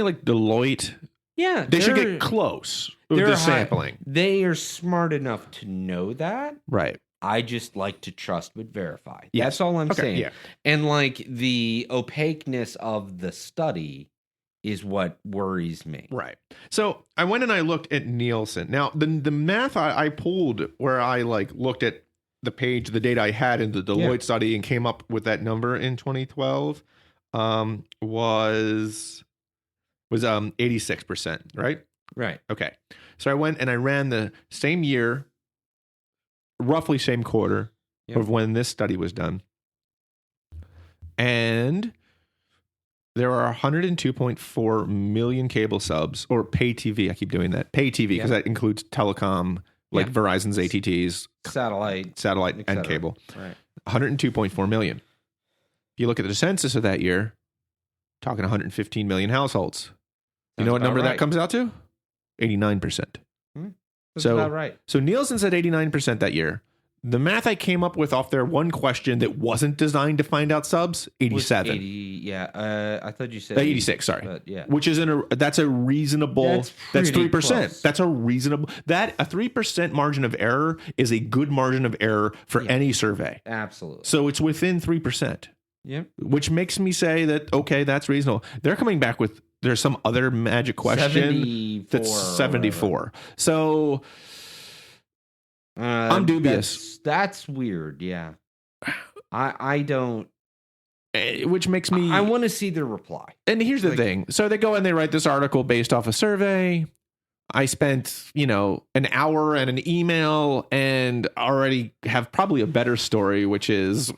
like Deloitte. Yeah, they should get close with the sampling. They are smart enough to know that. Right. I just like to trust but verify. Yes. That's all I'm saying. Yeah. And like the opaqueness of the study is what worries me. Right. So I went and I looked at Nielsen. Now, the math I pulled where I like looked at the page, the data I had in the Deloitte study and came up with that number in 2012 was 86%, right? Right. Okay. So I went and I ran the same year, roughly same quarter of when this study was done. And there are 102.4 million cable subs, or pay TV. I keep doing that. Pay TV, because that includes telecom, like Verizon's ATTs, satellite and cable. Right. 102.4 million. If you look at the census of that year, talking 115 million households. You know what number that comes out to? 89%. That's about right. So Nielsen said 89% that year. The math I came up with off their one question that wasn't designed to find out subs, 87. 80, I thought you said 86. Sorry, but which is that's a reasonable. That's 3%. Close. That's a reasonable. A 3% margin of error is a good margin of error for any survey. Absolutely. So it's within 3%. Yeah. Which makes me say that okay, that's reasonable. They're coming back with there's some other magic question that's 74. So. I'm dubious. That's weird. Yeah, I don't. Which makes me. I want to see their reply. And here's the thing. So they go and they write this article based off a survey. I spent, an hour and an email and already have probably a better story, which is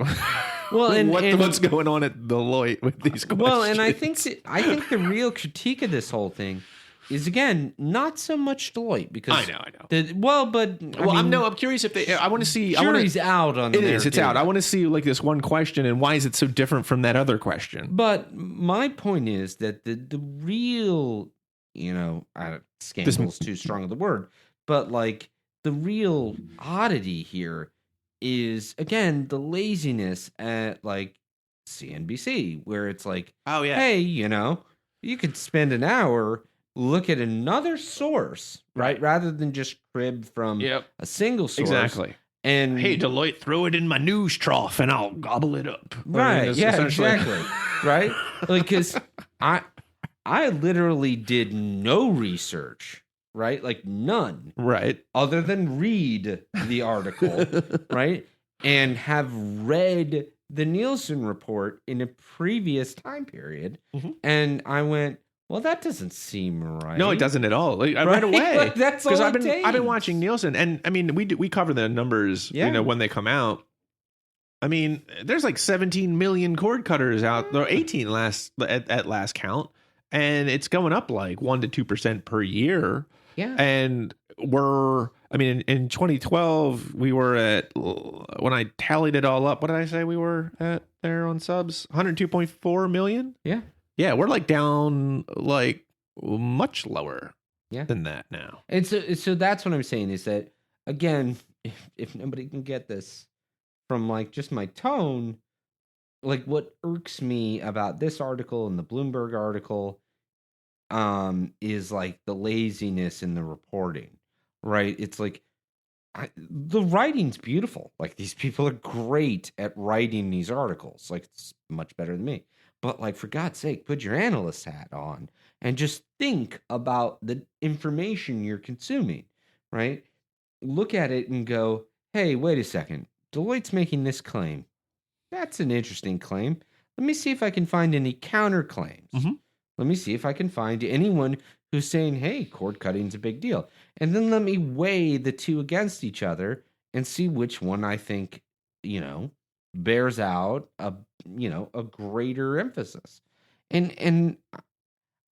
what's going on at Deloitte with these questions. Well, and I think the real critique of this whole thing is, again, not so much Deloitte, because I know. I'm curious if I want to see. Jury's out on it. It's out. I want to see like this one question and why is it so different from that other question. But my point is that the real, scandal is too strong of the word, but like the real oddity here is, again, the laziness at like CNBC, where it's like, oh yeah, hey, you could spend an hour. Look at another source, right? Rather than just crib from a single source. Exactly. And hey, Deloitte, throw it in my news trough and I'll gobble it up. Right. Exactly. Right. Like, because I literally did no research right? Like none. Right. Other than read the article, right? And have read the Nielsen report in a previous time period. Mm-hmm. And I went, well, that doesn't seem right. No, it doesn't at all. Like, right away. Like, that's all I've been watching Nielsen, and I mean, we cover the numbers, when they come out. I mean, there's like 17 million cord cutters out there, 18 at last count, and it's going up like 1% to 2% per year. Yeah. And in 2012, we were at, when I tallied it all up, what did I say we were at there on subs? 102.4 million? Yeah. Yeah, we're like down like much lower than that now. And so that's what I'm saying is that, again, if nobody can get this from like just my tone, like what irks me about this article and the Bloomberg article is like the laziness in the reporting, right? It's like the writing's beautiful. Like these people are great at writing these articles. Like it's much better than me. But like, for God's sake, put your analyst hat on and just think about the information you're consuming, right? Look at it and go, hey, wait a second. Deloitte's making this claim. That's an interesting claim. Let me see if I can find any counterclaims. Mm-hmm. Let me see if I can find anyone who's saying, hey, cord cutting's a big deal. And then let me weigh the two against each other and see which one I think, bears out a greater emphasis. And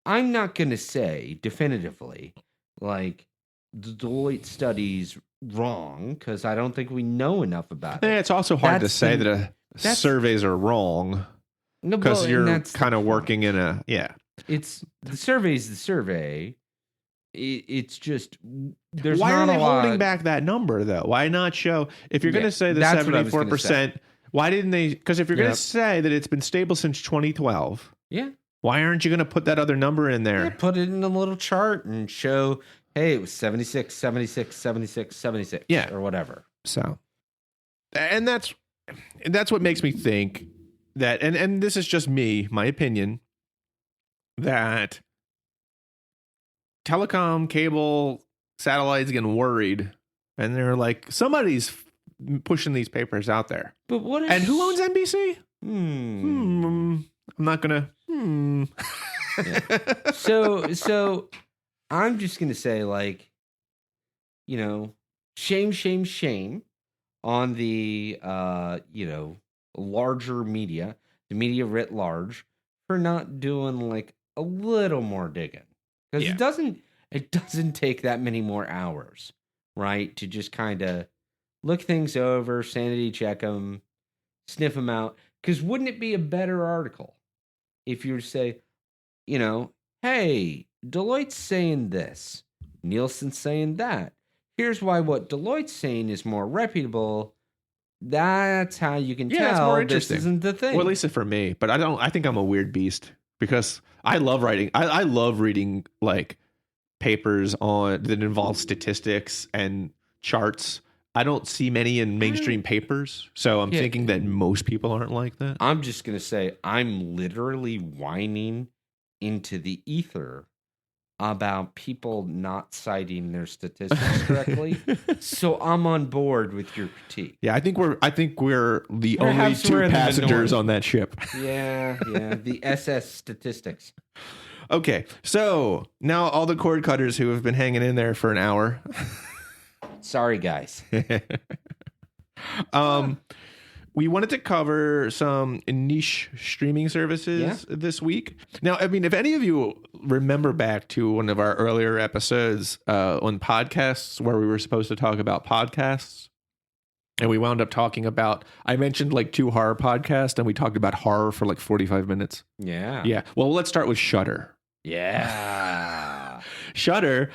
I'm not going to say definitively, like, the Deloitte study's wrong, because I don't think we know enough about it. It's also hard to say that surveys are wrong, because you're kind of working in a, It's the survey's the survey. It's just there's why not are they a lot holding back that number though? Why not show if you're going to say the 74%? Why didn't they? Because if you're going to say that it's been stable since 2012, why aren't you going to put that other number in there? Put it in a little chart and show, hey, it was 76, 76, 76, 76, or whatever. So, and that's what makes me think that, and this is just me, my opinion, that telecom, cable, satellites getting worried, and they're like, somebody's pushing these papers out there. But what? And who owns NBC? I'm not gonna. So I'm just gonna say, like, shame on the larger media, the media writ large, for not doing like a little more digging, because it doesn't take that many more hours, right, to just kind of look things over, sanity check them, sniff them out. Because wouldn't it be a better article if you were to say, hey, Deloitte's saying this, Nielsen's saying that. Here's why what Deloitte's saying is more reputable. That's how you can tell it's more interesting. This isn't the thing. Well, at least for me. But I think I'm a weird beast, because I love writing. I love reading like papers that involve statistics and charts. I don't see many in mainstream papers, so I'm thinking that most people aren't like that. I'm just going to say I'm literally whining into the ether about people not citing their statistics correctly. So I'm on board with your critique. Yeah, I think we're the only two passengers on that ship. Yeah, the SS statistics. Okay, so now all the cord cutters who have been hanging in there for an hour. Sorry, guys. We wanted to cover some niche streaming services this week. Now, I mean, if any of you remember back to one of our earlier episodes on podcasts where we were supposed to talk about podcasts, and we wound up talking about, I mentioned like 2 horror podcasts, and we talked about horror for like 45 minutes. Yeah. Well, let's start with Shudder. Yeah. Shudder,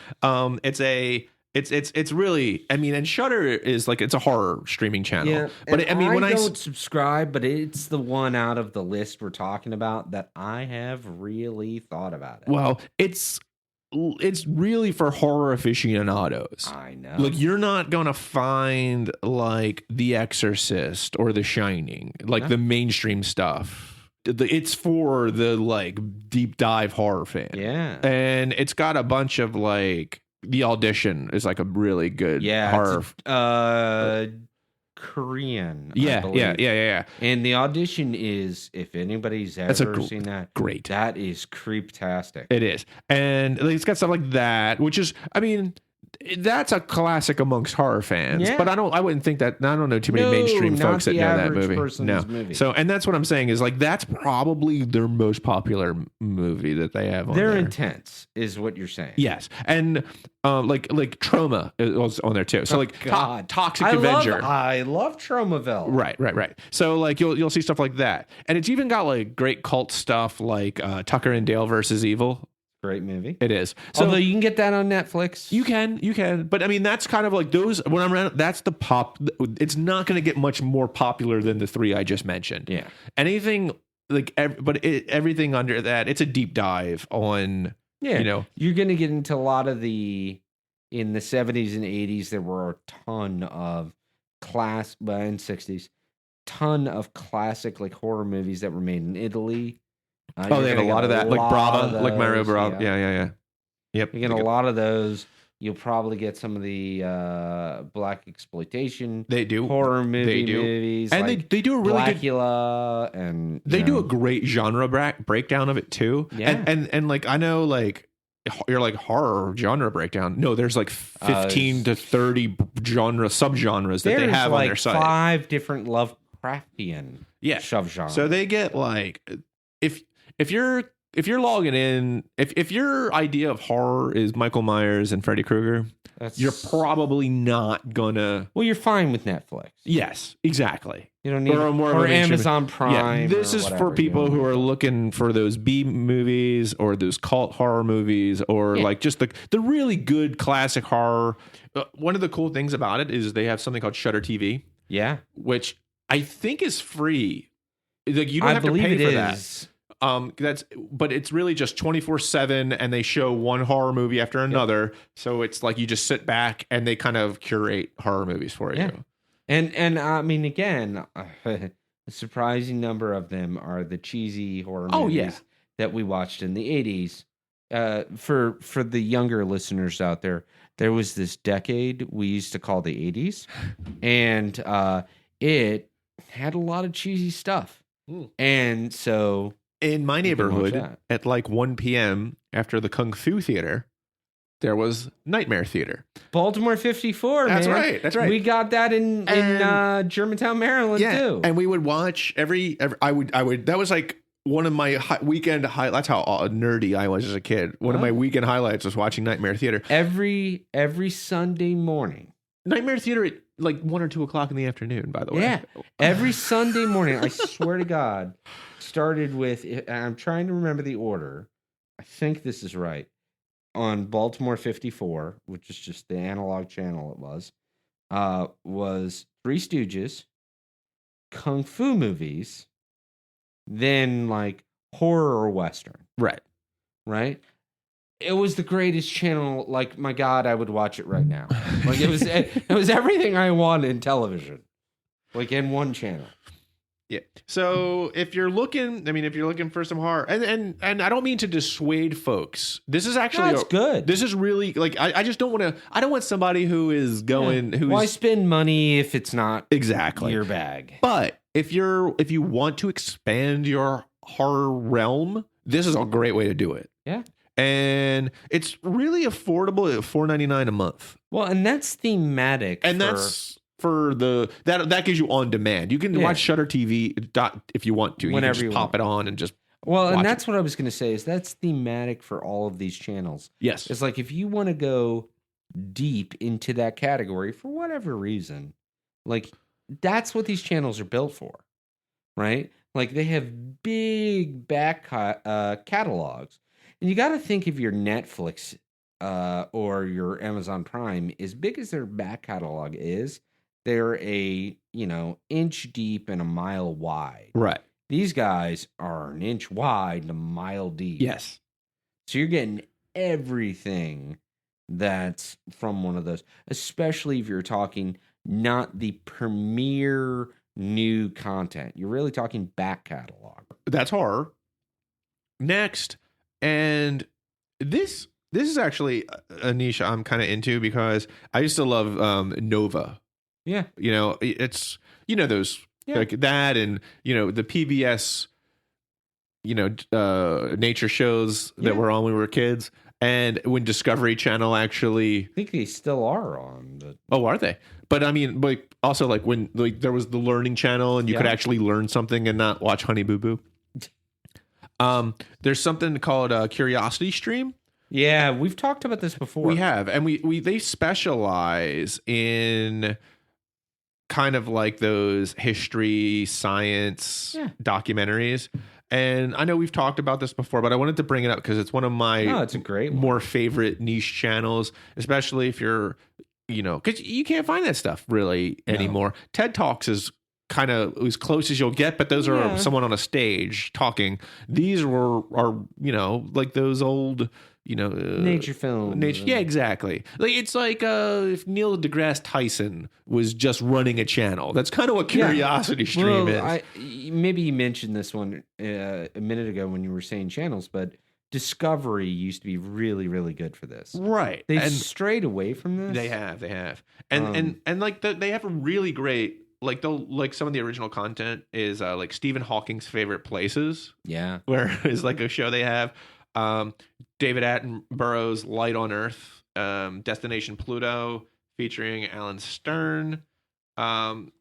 it's really, I mean, and Shudder is like, it's a horror streaming channel. Yeah, but I mean, I don't subscribe, but it's the one out of the list we're talking about that I have really thought about it. Well, it's really for horror aficionados. I know. Like, you're not going to find like The Exorcist or The Shining, like the mainstream stuff. It's for the like deep dive horror fan. Yeah. And it's got a bunch of like The Audition is like a really good horror. Korean. Yeah. And The Audition is, if anybody's ever seen that, great. That is creeptastic. It is, and it's got stuff like that, which is, I mean, that's a classic amongst horror fans. Yeah. But I wouldn't think that. I don't know too many mainstream folks that know that movie. Movie. So, and that's what I'm saying is like that's probably their most popular movie that they have on there. They're intense, is what you're saying. Yes, and like Trauma was on there too. So like Toxic Avenger. I love Tromaville. Right. So like you'll see stuff like that, and it's even got like great cult stuff like Tucker and Dale versus Evil. Great movie. It is. So, although you can get that on Netflix. You can. But I mean, that's kind of like those, when I'm around, that's the pop. It's not going to get much more popular than the three I just mentioned. Yeah. Anything like, everything under that, it's a deep dive on, you know. You're going to get into a lot of in the 70s and 80s, there were a ton of and 60s, ton of classic like horror movies that were made in Italy. They have a lot of that, like Brava, like Mario Brava. Yeah. Yep. You get a lot of those. You'll probably get some of the black exploitation. They do horror movies, and like they do a really Blackula, and they do a great genre breakdown of it too. Yeah, and like I know like you're like horror genre breakdown. No, there's like 15 to 30 subgenres that they have on their site. 5 different Lovecraftian subgenres. So they get like if you're logging in, if your idea of horror is Michael Myers and Freddy Krueger, you're probably not gonna. Well, you're fine with Netflix. Yes, exactly. You don't need or Amazon Prime. Yeah, this is for people who are looking for those B movies or those cult horror movies or like just the really good classic horror. One of the cool things about it is they have something called Shudder TV. Yeah, which I think is free. Like you don't have to pay for that. But it's really just 24/7, and they show one horror movie after another. Yep. So it's like you just sit back and they kind of curate horror movies for you. And I mean, again, a surprising number of them are the cheesy horror movies that we watched in the 80s. For the younger listeners out there, there was this decade we used to call the 80s, and it had a lot of cheesy stuff. And so in my neighborhood at like 1 p.m. after the Kung Fu Theater, there was Nightmare Theater. Baltimore 54, That's man. That's right. We got that in Germantown, Maryland, too. And we would watch every I would that was like one of my weekend highlights. That's how nerdy I was as a kid. One of my weekend highlights was watching Nightmare Theater. Every Sunday morning. Nightmare Theater at like 1 or 2 o'clock in the afternoon, by the way. Yeah. Every Sunday morning, I swear to God, started with, I'm trying to remember the order. I think this is right. On Baltimore 54, which is just the analog channel it was Three Stooges, Kung Fu movies, then like horror or Western. Right? It was the greatest channel. Like, my God, I would watch it right now. Like, it was everything I wanted in television. Like, in one channel. Yeah. So if you're looking for some horror, and I don't mean to dissuade folks. This is actually good. This is really like I just don't want to. I don't want somebody who is going. Who's, why spend money if it's not exactly your bag? But if you want to expand your horror realm, this is a great way to do it. Yeah. And it's really affordable at $4.99 a month. Well, and that's thematic, and that's for that gives you on demand. You can watch Shudder TV if you want to. Whenever you can just pop it on and just and that's what I was going to say is that's thematic for all of these channels. Yes, it's like if you want to go deep into that category for whatever reason, like that's what these channels are built for, right? Like they have big back catalogs. And you got to think of your Netflix or your Amazon Prime, as big as their back catalog is, they're a, inch deep and a mile wide. Right. These guys are an inch wide and a mile deep. Yes. So you're getting everything that's from one of those, especially if you're talking not the premier new content. You're really talking back catalog. That's horror. Next. And this This is actually a niche I'm kind of into because I used to love Nova. Yeah. It's those like that, and the PBS nature shows that were on when we were kids, and when Discovery Channel actually, I think they still are on. But... Oh, are they? But I mean, like also like when there was the Learning Channel, and you could actually learn something and not watch Honey Boo Boo. There's something called Curiosity Stream. Yeah, we've talked about this before. We have, and they specialize in kind of like those history, science documentaries. And I know we've talked about this before, but I wanted to bring it up because it's one of my it's a great one. More favorite niche channels, especially if you're, because you can't find that stuff really anymore. TED Talks is kind of as close as you'll get, but those are someone on a stage talking. These are like those old nature films. Yeah, exactly. Like it's like if Neil deGrasse Tyson was just running a channel. That's kind of what Curiosity Stream is. Maybe you mentioned this one a minute ago when you were saying channels, but Discovery used to be really, really good for this. Right. They've strayed away from this. They have. And like they have a really great, like they'll like some of the original content is like Stephen Hawking's favorite places. Yeah. Where is like a show they have. David Attenborough's Light on Earth, Destination Pluto, featuring Alan Stern, Road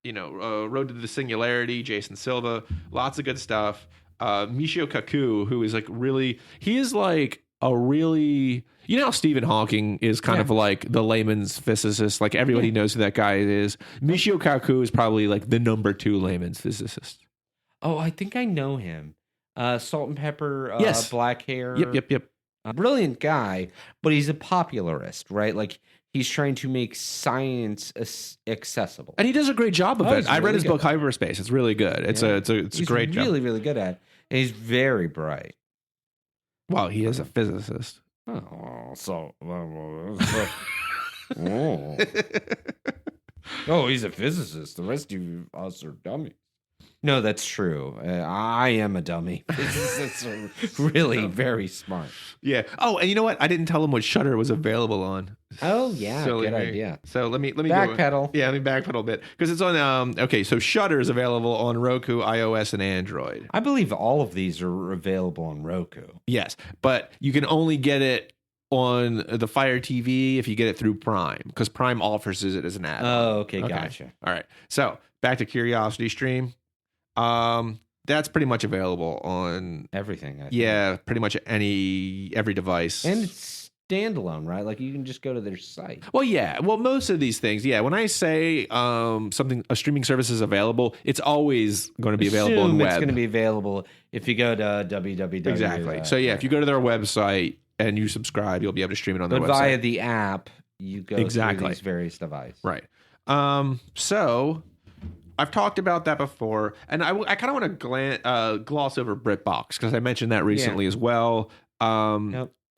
to the Singularity, Jason Silva, lots of good stuff. Michio Kaku, who is like he is like a really, how Stephen Hawking is kind of like the layman's physicist, like everybody knows who that guy is. Michio Kaku is probably like the number 2 layman's physicist. Oh, I think I know him. Salt and pepper, black hair. Yep. Brilliant guy, but he's a popularist, right? Like he's trying to make science accessible, and he does a great job of it. I read his book Hyperspace. It's really good. It's a great job. He's really, really good at it. And he's very bright. Well, he is a physicist. He's a physicist. The rest of us are dummies. No, that's true. I am a dummy. Physicists are really very smart. Yeah. Oh, and you know what? I didn't tell him what Shudder was available on. Oh, yeah. Good idea. So let me backpedal. Let me backpedal a bit because it's on. So Shudder is available on Roku, iOS, and Android. I believe all of these are available on Roku. Yes, but you can only get it on the Fire TV if you get it through Prime, because Prime offers it as an add-on. Oh, okay, gotcha. All right. So back to Curiosity Stream. That's pretty much available on everything. I think. Yeah, pretty much every device, and it's standalone, right? Like you can just go to their site. Well, yeah. Well, most of these things, yeah. When I say a streaming service is available, it's always going to be available on web. It's going to be available if you go to www. Exactly. So yeah, if you go to their website and you subscribe, you'll be able to stream it on their website. But via the app, you go through these various devices. Right. So I've talked about that before, and I kind of want to gloss over BritBox because I mentioned that recently as well.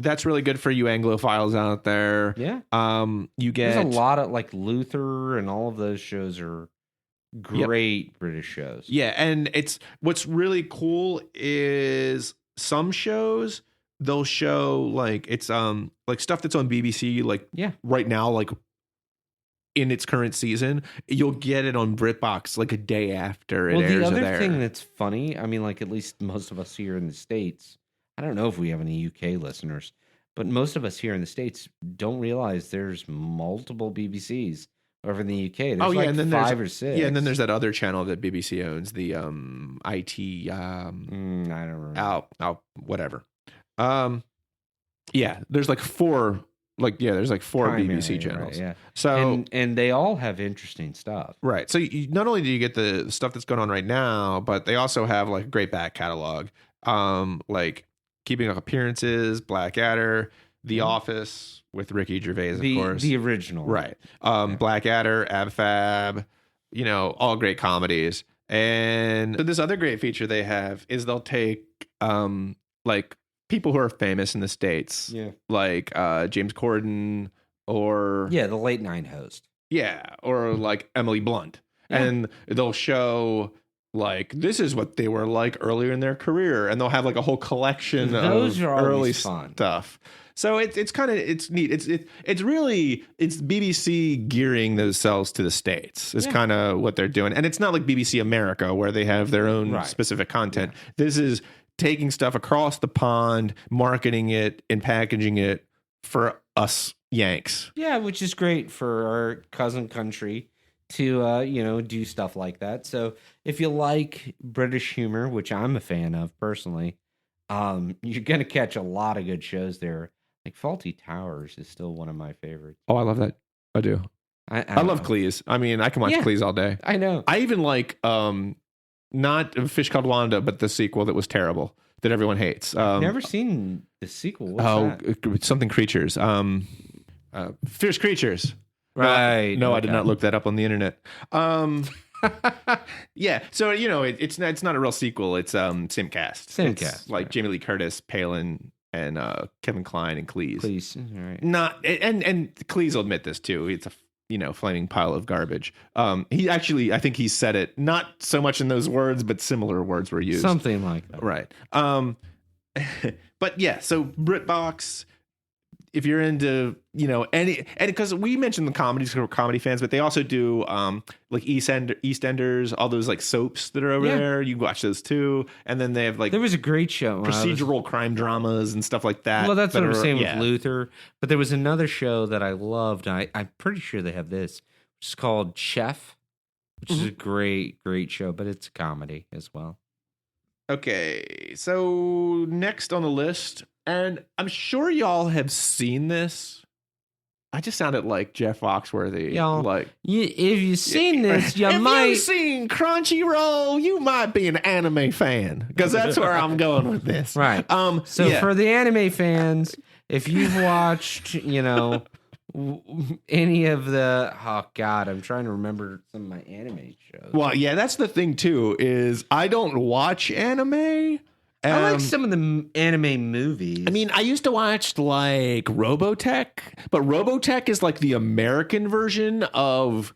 That's really good for you Anglophiles out there. Yeah. There's a lot of like Luther and all of those shows are great British shows. Yeah, and what's really cool is some shows they'll show like it's like stuff that's on BBC like right now, like in its current season, you'll get it on BritBox like a day after it airs there. Well, the other thing that's funny, I mean, like at least most of us here in the States, I don't know if we have any UK listeners, but most of us here in the States don't realize there's multiple BBCs over in the UK. There's and then 5 or 6. Yeah, and then there's that other channel that BBC owns, the IT. I don't remember. Whatever. There's like 4. There's like 4 Primary, BBC channels. Right, yeah. So and they all have interesting stuff. Right. So not only do you get the stuff that's going on right now, but they also have like a great back catalog. Like Keeping Up Appearances, Blackadder, The Office with Ricky Gervais, of course. The original. Right. Blackadder, Ab Fab, all great comedies. And so this other great feature they have is they'll take like people who are famous in the States, like James Corden or the late night host, or like Emily Blunt, and they'll show like this is what they were like earlier in their career, and they'll have like a whole collection Those of are early always fun. stuff. So it's kind of it's neat. It's really it's BBC gearing themselves to the States is kind of what they're doing, and it's not like BBC America where they have their own specific content. This is taking stuff across the pond, marketing it, and packaging it for us Yanks. Yeah, which is great for our cousin country to do stuff like that. So if you like British humor, which I'm a fan of personally, you're gonna catch a lot of good shows there. Like Faulty Towers is still one of my favorites. Oh, I love that. I do. I love Cleese. I mean, I can watch Cleese all day. I know. I even like not A Fish Called Wanda, but the sequel that was terrible that everyone hates. I've never seen the sequel. What's that? Something Creatures. Fierce Creatures. Right. No, I did not look that up on the internet. Yeah, so it's not a real sequel. It's same cast. Like Jamie Lee Curtis, Palin, and Kevin Kline and Cleese. All right. Not and Cleese will admit this too. It's a flaming pile of garbage. He actually, I think he said it not so much in those words, but similar words were used. Something like that. Right. But yeah, so BritBox. If you're into, and because we mentioned the comedies for comedy fans, but they also do like EastEnders, all those like soaps that are over there. You watch those too, and then they have like there was a great show, procedural crime dramas and stuff like that. Well, that's what I was saying with Luther. But there was another show that I loved. I'm pretty sure they have this, which is called Chef, which is a great show, but it's a comedy as well. Okay, so next on the list. And I'm sure y'all have seen this. I just sounded like Jeff Foxworthy. Y'all, like, if you've seen this, you might. If you've seen Crunchyroll, you might be an anime fan. Because that's where I'm going with this. Right. For the anime fans, if you've watched, any of the... Oh, God, I'm trying to remember some of my anime shows. Well, yeah, that's the thing, too, is I don't watch anime... I like some of the anime movies. I mean, I used to watch like Robotech, but Robotech is like the American version of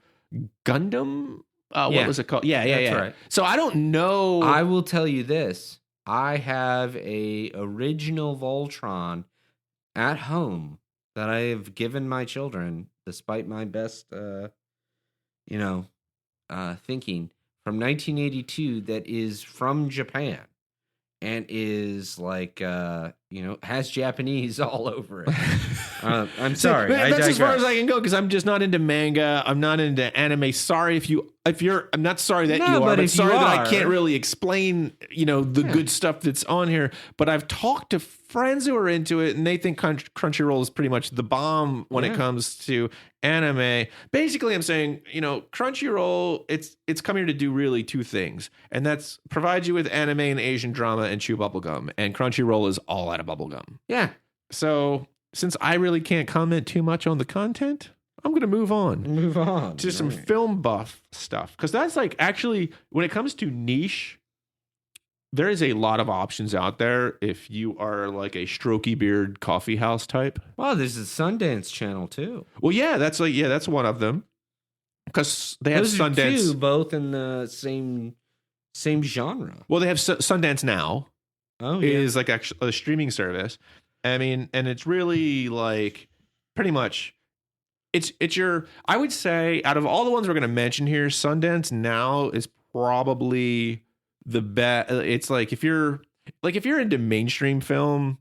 Gundam. What was it called? Yeah. Right. So I don't know. I will tell you this. I have a original Voltron at home that I have given my children, despite my best, thinking, from 1982 that is from Japan. And is like, has Japanese all over it. I'm sorry. That's as far as I can go because I'm just not into manga. I'm not into anime. Sorry if you're. I'm not sorry that you are, but sorry that I can't really explain, the good stuff that's on here. But I've talked to friends who are into it, and they think Crunchyroll is pretty much the bomb when it comes to anime. Basically, I'm saying, Crunchyroll, it's come here to do really two things, and that's provide you with anime and Asian drama and chew bubblegum. And Crunchyroll is all out of bubblegum. Yeah. So since I really can't comment too much on the content, I'm going to move on to some film buff stuff. Because that's like actually, when it comes to niche, there is a lot of options out there if you are like a strokey beard coffee house type. Well, there's a Sundance channel too. Well, yeah, that's one of them. Because they have Sundance. Those are two, both in the same genre. Well, they have Sundance Now. Oh, yeah. Is like actually a streaming service. I mean, and it's really like pretty much it's I would say out of all the ones we're going to mention here, Sundance Now is probably the best. It's like if you're into mainstream film,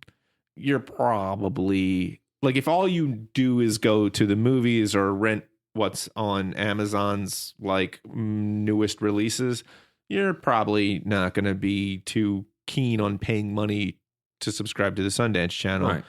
you're probably like if all you do is go to the movies or rent what's on Amazon's like newest releases, you're probably not going to be too keen on paying money to subscribe to the Sundance channel. Right.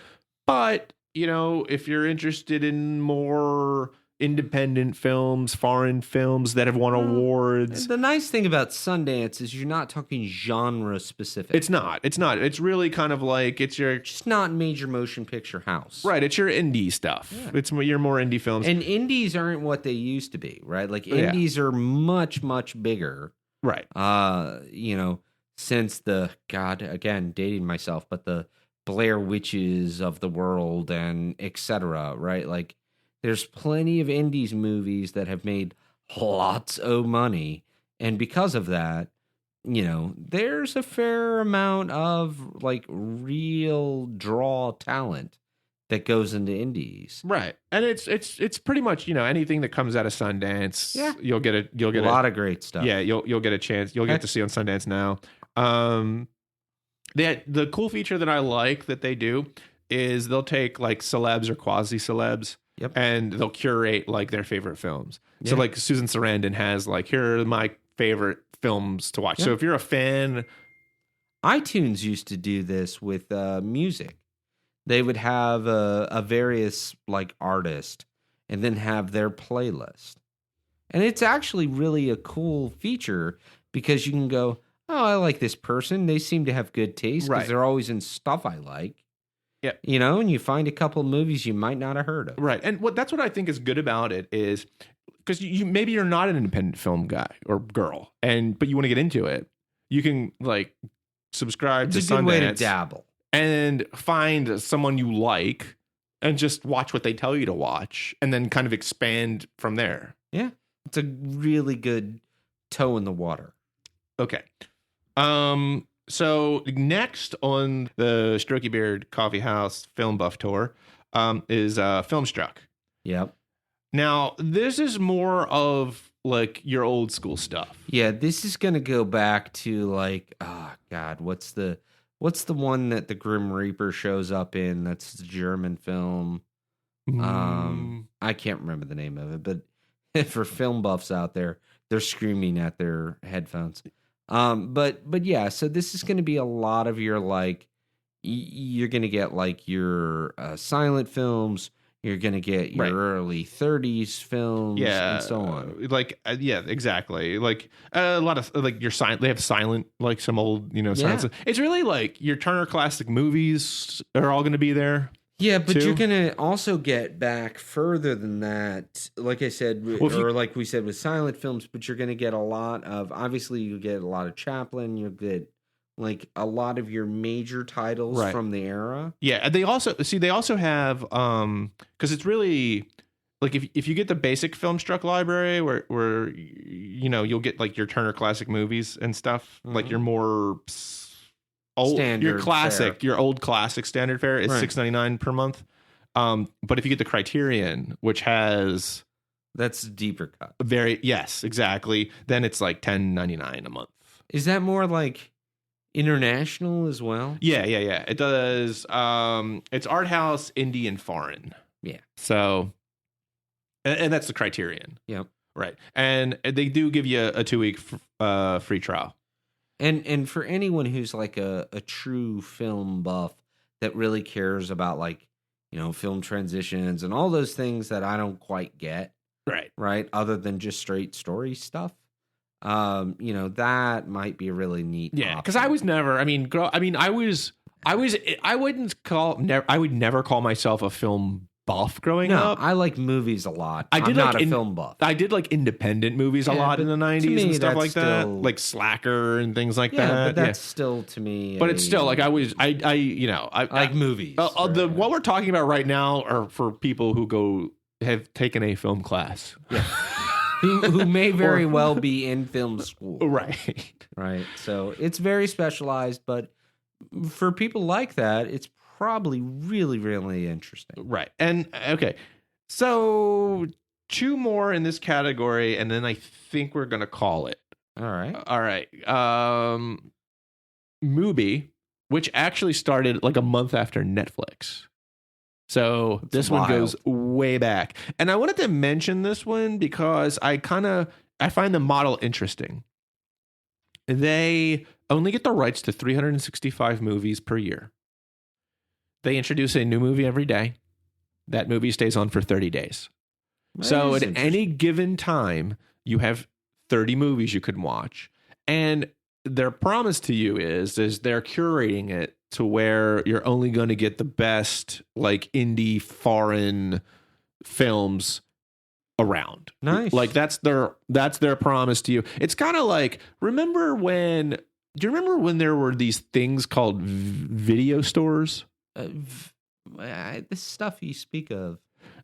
But, if you're interested in more independent films, foreign films that have won awards. The nice thing about Sundance is you're not talking genre specific. It's not. It's really kind of like it's just not major motion picture house. Right. It's your indie stuff. Yeah. It's your more indie films. And indies aren't what they used to be, right? Like indies are much, much bigger. Right. Since again, dating myself, but the Blair Witches of the world and etc. Right? Like there's plenty of indies movies that have made lots of money. And because of that, there's a fair amount of like real draw talent that goes into indies. Right. And it's pretty much, anything that comes out of Sundance, you'll get a lot of great stuff. Yeah, you'll get a chance. You'll get to see on Sundance now. The cool feature that I like that they do is they'll take like celebs or quasi celebs, and they'll curate like their favorite films. So like Susan Sarandon has like, here are my favorite films to watch. So if you're a fan, iTunes used to do this with music. They would have a various like artist and then have their playlist. And it's actually really a cool feature because you can go, oh, I like this person. They seem to have good taste because they're always in stuff I like. Yeah. And you find a couple movies you might not have heard of. Right. And that's what I think is good about it is because maybe you're not an independent film guy or girl, but you want to get into it. You can like subscribe to Sundance. It's a good way to dabble. And find someone you like and just watch what they tell you to watch and then kind of expand from there. Yeah. It's a really good toe in the water. Okay. So next on the Strokey Beard Coffee House Film Buff Tour is Filmstruck. Yep. Now, this is more of like your old school stuff. Yeah, this is going to go back to like, oh God, what's the one that the Grim Reaper shows up in? That's the German film. I can't remember the name of it, but for film buffs out there, they're screaming at their headphones. But yeah, so this is going to be a lot of your like, you're going to get like your silent films. You're going to get your early 30s films and so on. Yeah, exactly. Like a lot of like your silent, they have silent, like some old, silent. It's really like your Turner Classic Movies are all going to be there. Yeah, but you're going to also get back further than that. Like I said, like we said with silent films, but you're going to get a lot of, obviously you get a lot of Chaplin, you'll get like a lot of your major titles from the era. Yeah, and they also have because it's really like if you get the basic Filmstruck library where you'll get like your Turner Classic Movies and stuff, like your more old standard your classic fare. Your old classic standard fare is $6.99 per month. But if you get the Criterion, which has that's deeper cut. Yes, exactly. Then it's like $10.99 a month. Is that more like international as well? Yeah. It does. It's art house, indie, and foreign. Yeah. So, and that's the Criterion. Yep. Right. And they do give you a 2-week free trial. And for anyone who's like a true film buff that really cares about like, film transitions and all those things that I don't quite get. Right. Other than just straight story stuff. That might be a really neat. Yeah, because I was never. I would never call myself a film buff growing up. I like movies a lot. I'm not a film buff. I did like independent movies a lot in the 90s and stuff like that, like Slacker and things like that. But that's still to me. But it's still like I like movies. What we're talking about right now are for people who have taken a film class. Yeah. who may very well be in film school. Right. So it's very specialized, but for people like that, it's probably really, really interesting. Right. And okay. So 2 more in this category, and then I think we're going to call it. All right. Mubi, which actually started like a month after Netflix. So this one goes way back. And I wanted to mention this one because I find the model interesting. They only get the rights to 365 movies per year. They introduce a new movie every day. That movie stays on for 30 days. So at any given time, you have 30 movies you can watch. And their promise to you is they're curating it to where you're only going to get the best like indie foreign films around. Nice. Like that's their promise to you. It's kind of like, do you remember when there were these things called video stores? The stuff you speak of.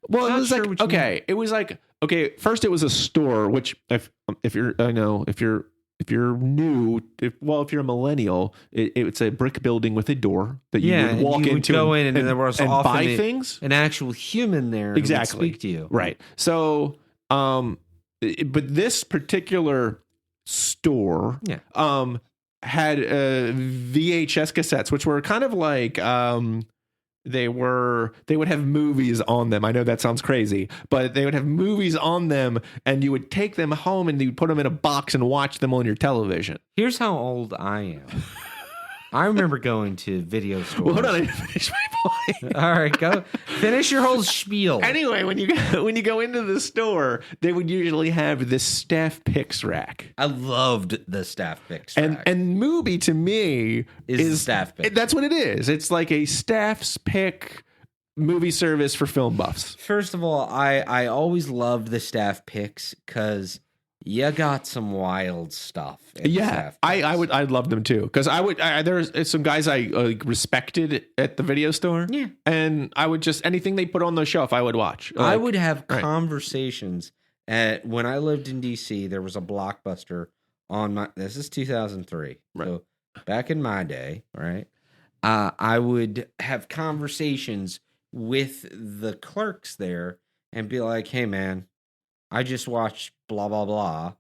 Well, it was sure like, okay, it was like, okay, first it was a store, which if you're if you're new, if you're a millennial, it's a brick building with a door that you would walk into, go in, and there was and often buy things. An actual human there, exactly, who would speak to you, right? So, but this particular store, had VHS cassettes, which were kind of like they would have movies on them. I know that sounds crazy, but they would have movies on them, and you would take them home and you would put them in a box and watch them on your television. Here's how old I am. I remember going to video stores. Well, hold on, I didn't finish my point. All right, go finish your whole spiel. Anyway, when you go into the store, they would usually have this staff picks rack. I loved the staff picks rack. And Mubi to me is staff picks. That's what it is. It's like a staff's pick movie service for film buffs. First of all, I always loved the staff picks because you got some wild stuff. I'd love them too, because there's some guys I respected at the video store. Yeah, and I would just, anything they put on the shelf, I would watch. I would have conversations. When I lived in DC, there was a Blockbuster on this is 2003. Right. So back in my day, right? I would have conversations with the clerks there and be like, "Hey, man, I just watched blah, blah, blah.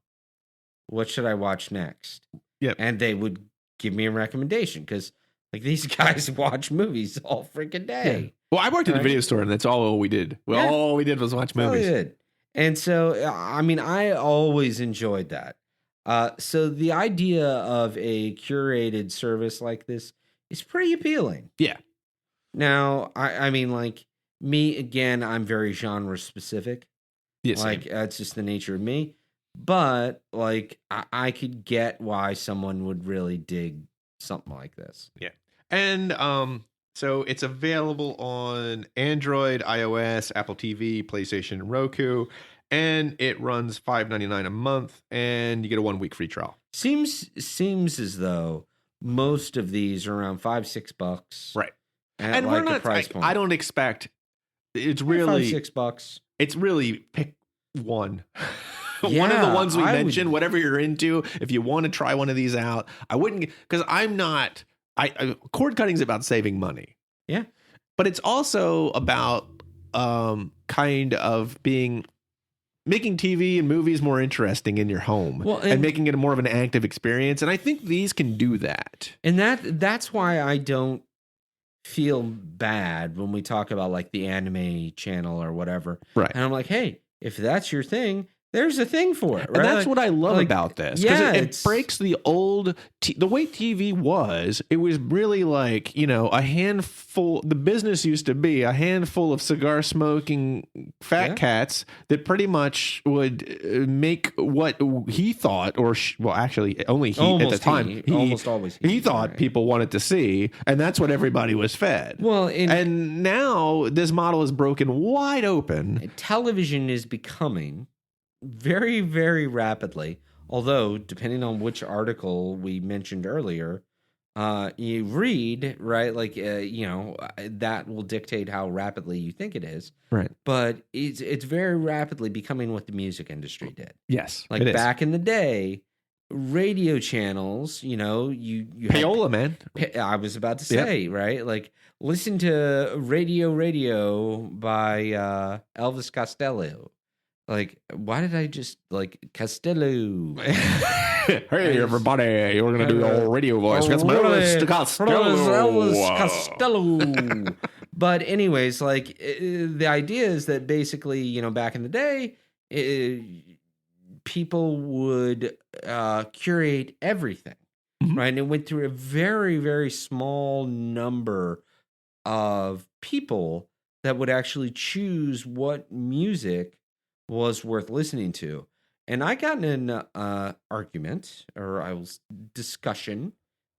What should I watch next?" Yep. And they would give me a recommendation because, like, these guys watch movies all freaking day. Yeah. Well, I worked at a video store, and that's all we did. All we did was watch movies. Did. And so, I mean, I always enjoyed that. So the idea of a curated service like this is pretty appealing. Yeah. Now, I mean, like, me, again, I'm very genre specific. Yes, like that's just the nature of me. But like I could get why someone would really dig something like this. Yeah. And so it's available on Android, iOS, Apple TV, PlayStation, and Roku, and it runs $5.99 a month, and you get a 1 week free trial. Seems as though most of these are around $5-6. Right. And like we're not, price point. I don't expect it's really $5-6. It's really pick one. One of the ones we mentioned, whatever you're into, if you want to try one of these out, I wouldn't, because I'm not, cord cutting is about saving money. Yeah. But it's also about kind of making TV and movies more interesting in your home, and making it more of an active experience. And I think these can do that. And that's why I don't feel bad when we talk about like the anime channel or whatever. Right. And I'm like, hey, if that's your thing, there's a thing for it. Right? And that's what I love about this. Because it breaks the old, the way TV was, it was really like, a handful, the business used to be a handful of cigar smoking fat cats that pretty much would make what he thought, actually only he almost at the time, almost always he thought people wanted to see. And that's what everybody was fed. Well, and now this model is broken wide open. Television is becoming very, very rapidly, although depending on which article we mentioned earlier, you read, right? Like, that will dictate how rapidly you think it is. Right. But it's very rapidly becoming what the music industry did. Yes. Like back in the day, radio channels, you payola, man. I was about to say, right? Like, listen to Radio by Elvis Costello. Like, why did I just Costello? Hey, everybody, we're going to do your radio voice. That's Elvis Costello. But anyways, like, the idea is that basically, back in the day, people would curate everything, right? And it went through a very, very small number of people that would actually choose what music was worth listening to. And I got in an argument, or I was discussion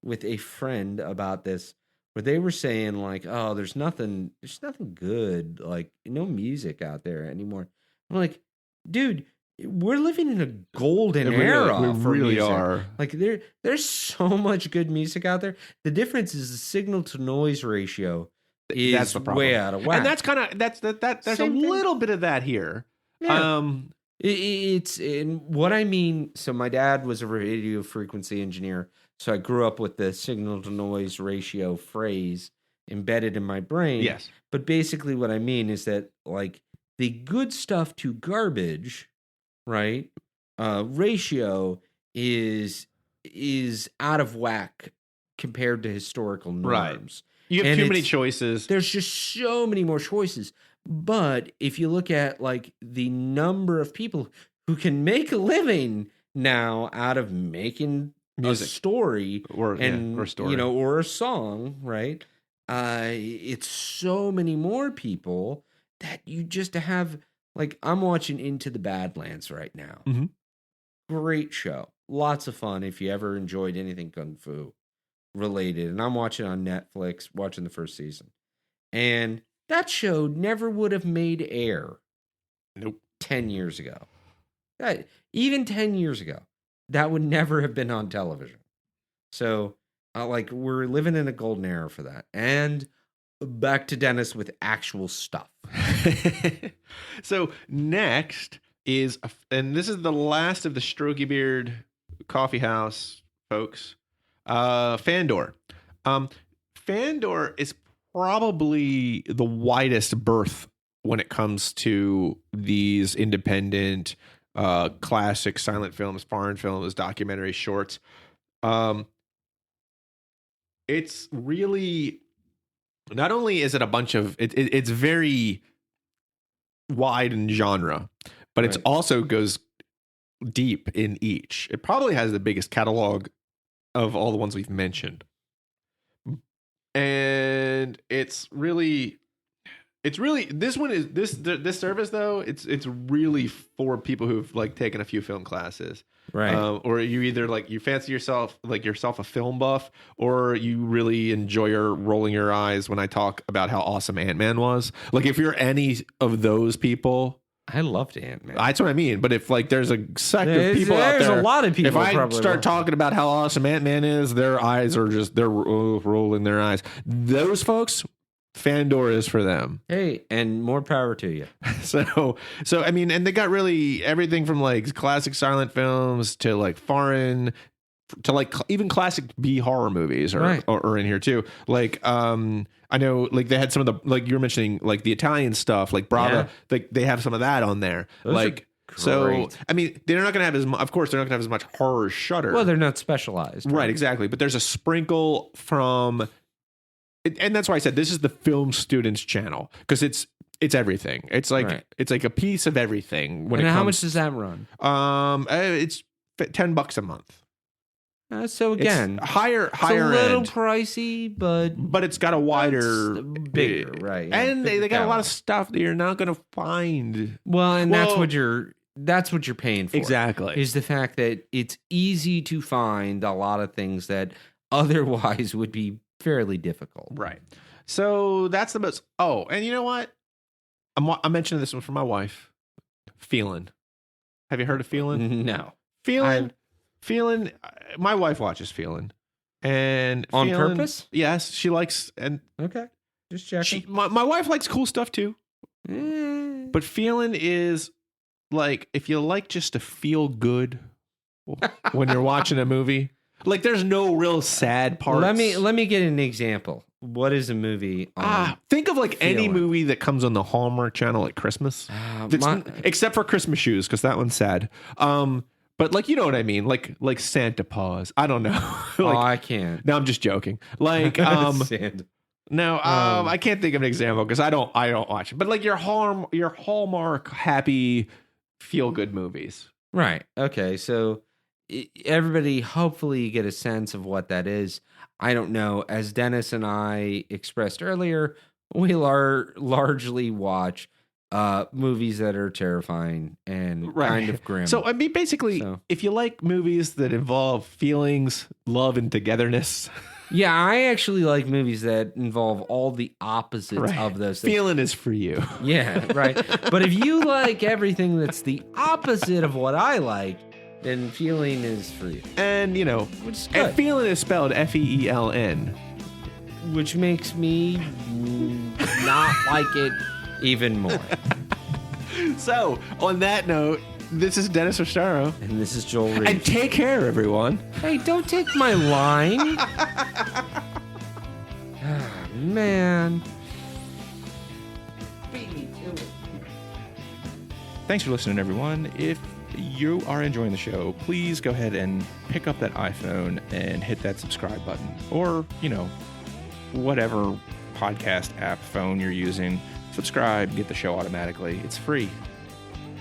with a friend about this, where they were saying like, "Oh, there's nothing good, like no music out there anymore." I'm like, dude, we're living in a golden era. We really are. Like there's so much good music out there. The difference is the signal to noise ratio is way out of whack. And that's a little bit of that here. Yeah. It's in what I mean. So my dad was a radio frequency engineer. So I grew up with the signal to noise ratio phrase embedded in my brain. Yes. But basically what I mean is that like the good stuff to garbage, right? Ratio is out of whack compared to historical norms. Right. You have too many choices. There's just so many more choices. But if you look at like the number of people who can make a living now out of making music, a story or story, you know, or a song, right? It's so many more people that you just have. Like I'm watching Into the Badlands right now. Mm-hmm. Great show, lots of fun. If you ever enjoyed anything kung fu related, and I'm watching on Netflix, watching the first season, and that show never would have made air. Nope. 10 years ago. Even 10 years ago, that would never have been on television. So, like, we're living in a golden era for that. And back to Dennis with actual stuff. So, next is, and this is the last of the Strokey Beard Coffee House folks, Fandor. Fandor is probably the widest berth when it comes to these independent, classic silent films, foreign films, documentary shorts. It's really, not only is it a bunch of, it's very wide in genre, but it's also goes deep in each. It probably has the biggest catalog of all the ones we've mentioned. And it's really this one is this service though, it's really for people who've like taken a few film classes, right? Or you either like you fancy yourself a film buff, or you really enjoy rolling your eyes when I talk about how awesome Ant-Man was. Like if you're any of those people, I loved Ant-Man. That's what I mean. But if like there's a sect of people out there, there's a lot of people. If I start talking about how awesome Ant-Man is, their eyes are just they're rolling their eyes. Those folks, Fandor is for them. Hey, and more power to you. So I mean, and they got really everything from like classic silent films to like foreign to like even classic B horror movies are in here too. Like I know like they had some of the like you were mentioning like the Italian stuff like Brava, like they have some of that on there. Those like so I mean they're not gonna have as of course they're not gonna have as much horror as Shudder. Well, they're not specialized. Right, exactly. But there's a sprinkle from, and that's why I said this is the film students channel, because it's everything. It's like it's like a piece of everything. And how much does that run? It's $10 a month. So again, it's higher it's a little end. Pricey, but it's got a wider, bigger, right? And they got a lot of stuff that you're not going to find. Well, and that's what you're paying for. Exactly, is the fact that it's easy to find a lot of things that otherwise would be fairly difficult. Right. So that's the most. Oh, and you know what? I'm mentioning this one for my wife. Feelin'. Have you heard of Feelin'? No. Feelin'. My wife watches Feelin', and on purpose. Yes, she likes and okay, just checking. My wife likes cool stuff too, but Feelin' is like if you like just to feel good when you're watching a movie. Like there's no real sad parts. Let me get an example. What is a movie? Think of like any movie that comes on the Hallmark Channel at Christmas, except for Christmas Shoes, because that one's sad. But like, you know what I mean? Like Santa Paws. I don't know. Like, I can't. No, I'm just joking. Like, Santa. No, I can't think of an example because I don't watch it. But like your Hallmark happy feel good movies. Right. Okay. So everybody hopefully get a sense of what that is. I don't know. As Dennis and I expressed earlier, we largely watch movies that are terrifying and kind of grim. So I mean, basically, if you like movies that involve feelings, love, and togetherness. Yeah, I actually like movies that involve all the opposites of those things. Feeling is for you. Yeah, right. But if you like everything that's the opposite of what I like, then feeling is for you. And, you know, and feeling is spelled F-E-E-L-N. Which makes me not like it even more. So, on that note, This is Dennis Rostaro. And this is Joel Reed. And take care, everyone. Hey, don't take my line. Man. Beat me to it. Thanks for listening, everyone. If you are enjoying the show, please go ahead and pick up that iPhone and hit that subscribe button. Or, whatever podcast app phone you're using, subscribe, get the show automatically. It's free.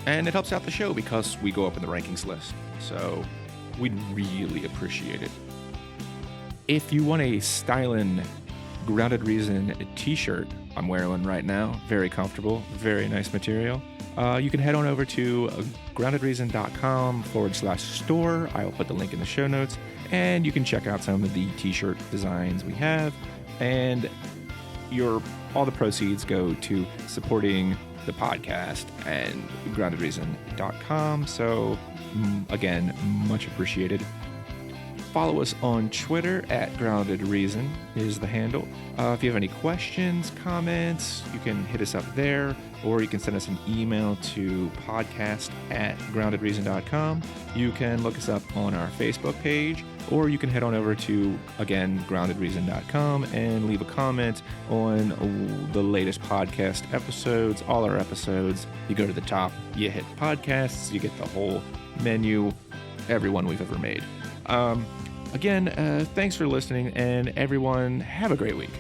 And it helps out the show because we go up in the rankings list. So we'd really appreciate it. If you want a styling Grounded Reason t-shirt, I'm wearing one right now. Very comfortable, very nice material. You can head on over to groundedreason.com/store. I'll put the link in the show notes. And you can check out some of the t-shirt designs we have. And all the proceeds go to supporting the podcast and groundedreason.com. So again, much appreciated. Follow us on Twitter at Grounded Reason is the handle. If you have any questions, comments, you can hit us up there, or you can send us an email to podcast@groundedreason.com. You can look us up on our Facebook page, or you can head on over to, again, groundedreason.com and leave a comment on the latest podcast episodes, all our episodes. You go to the top, you hit podcasts, you get the whole menu, every one we've ever made. Again, thanks for listening, and everyone, have a great week.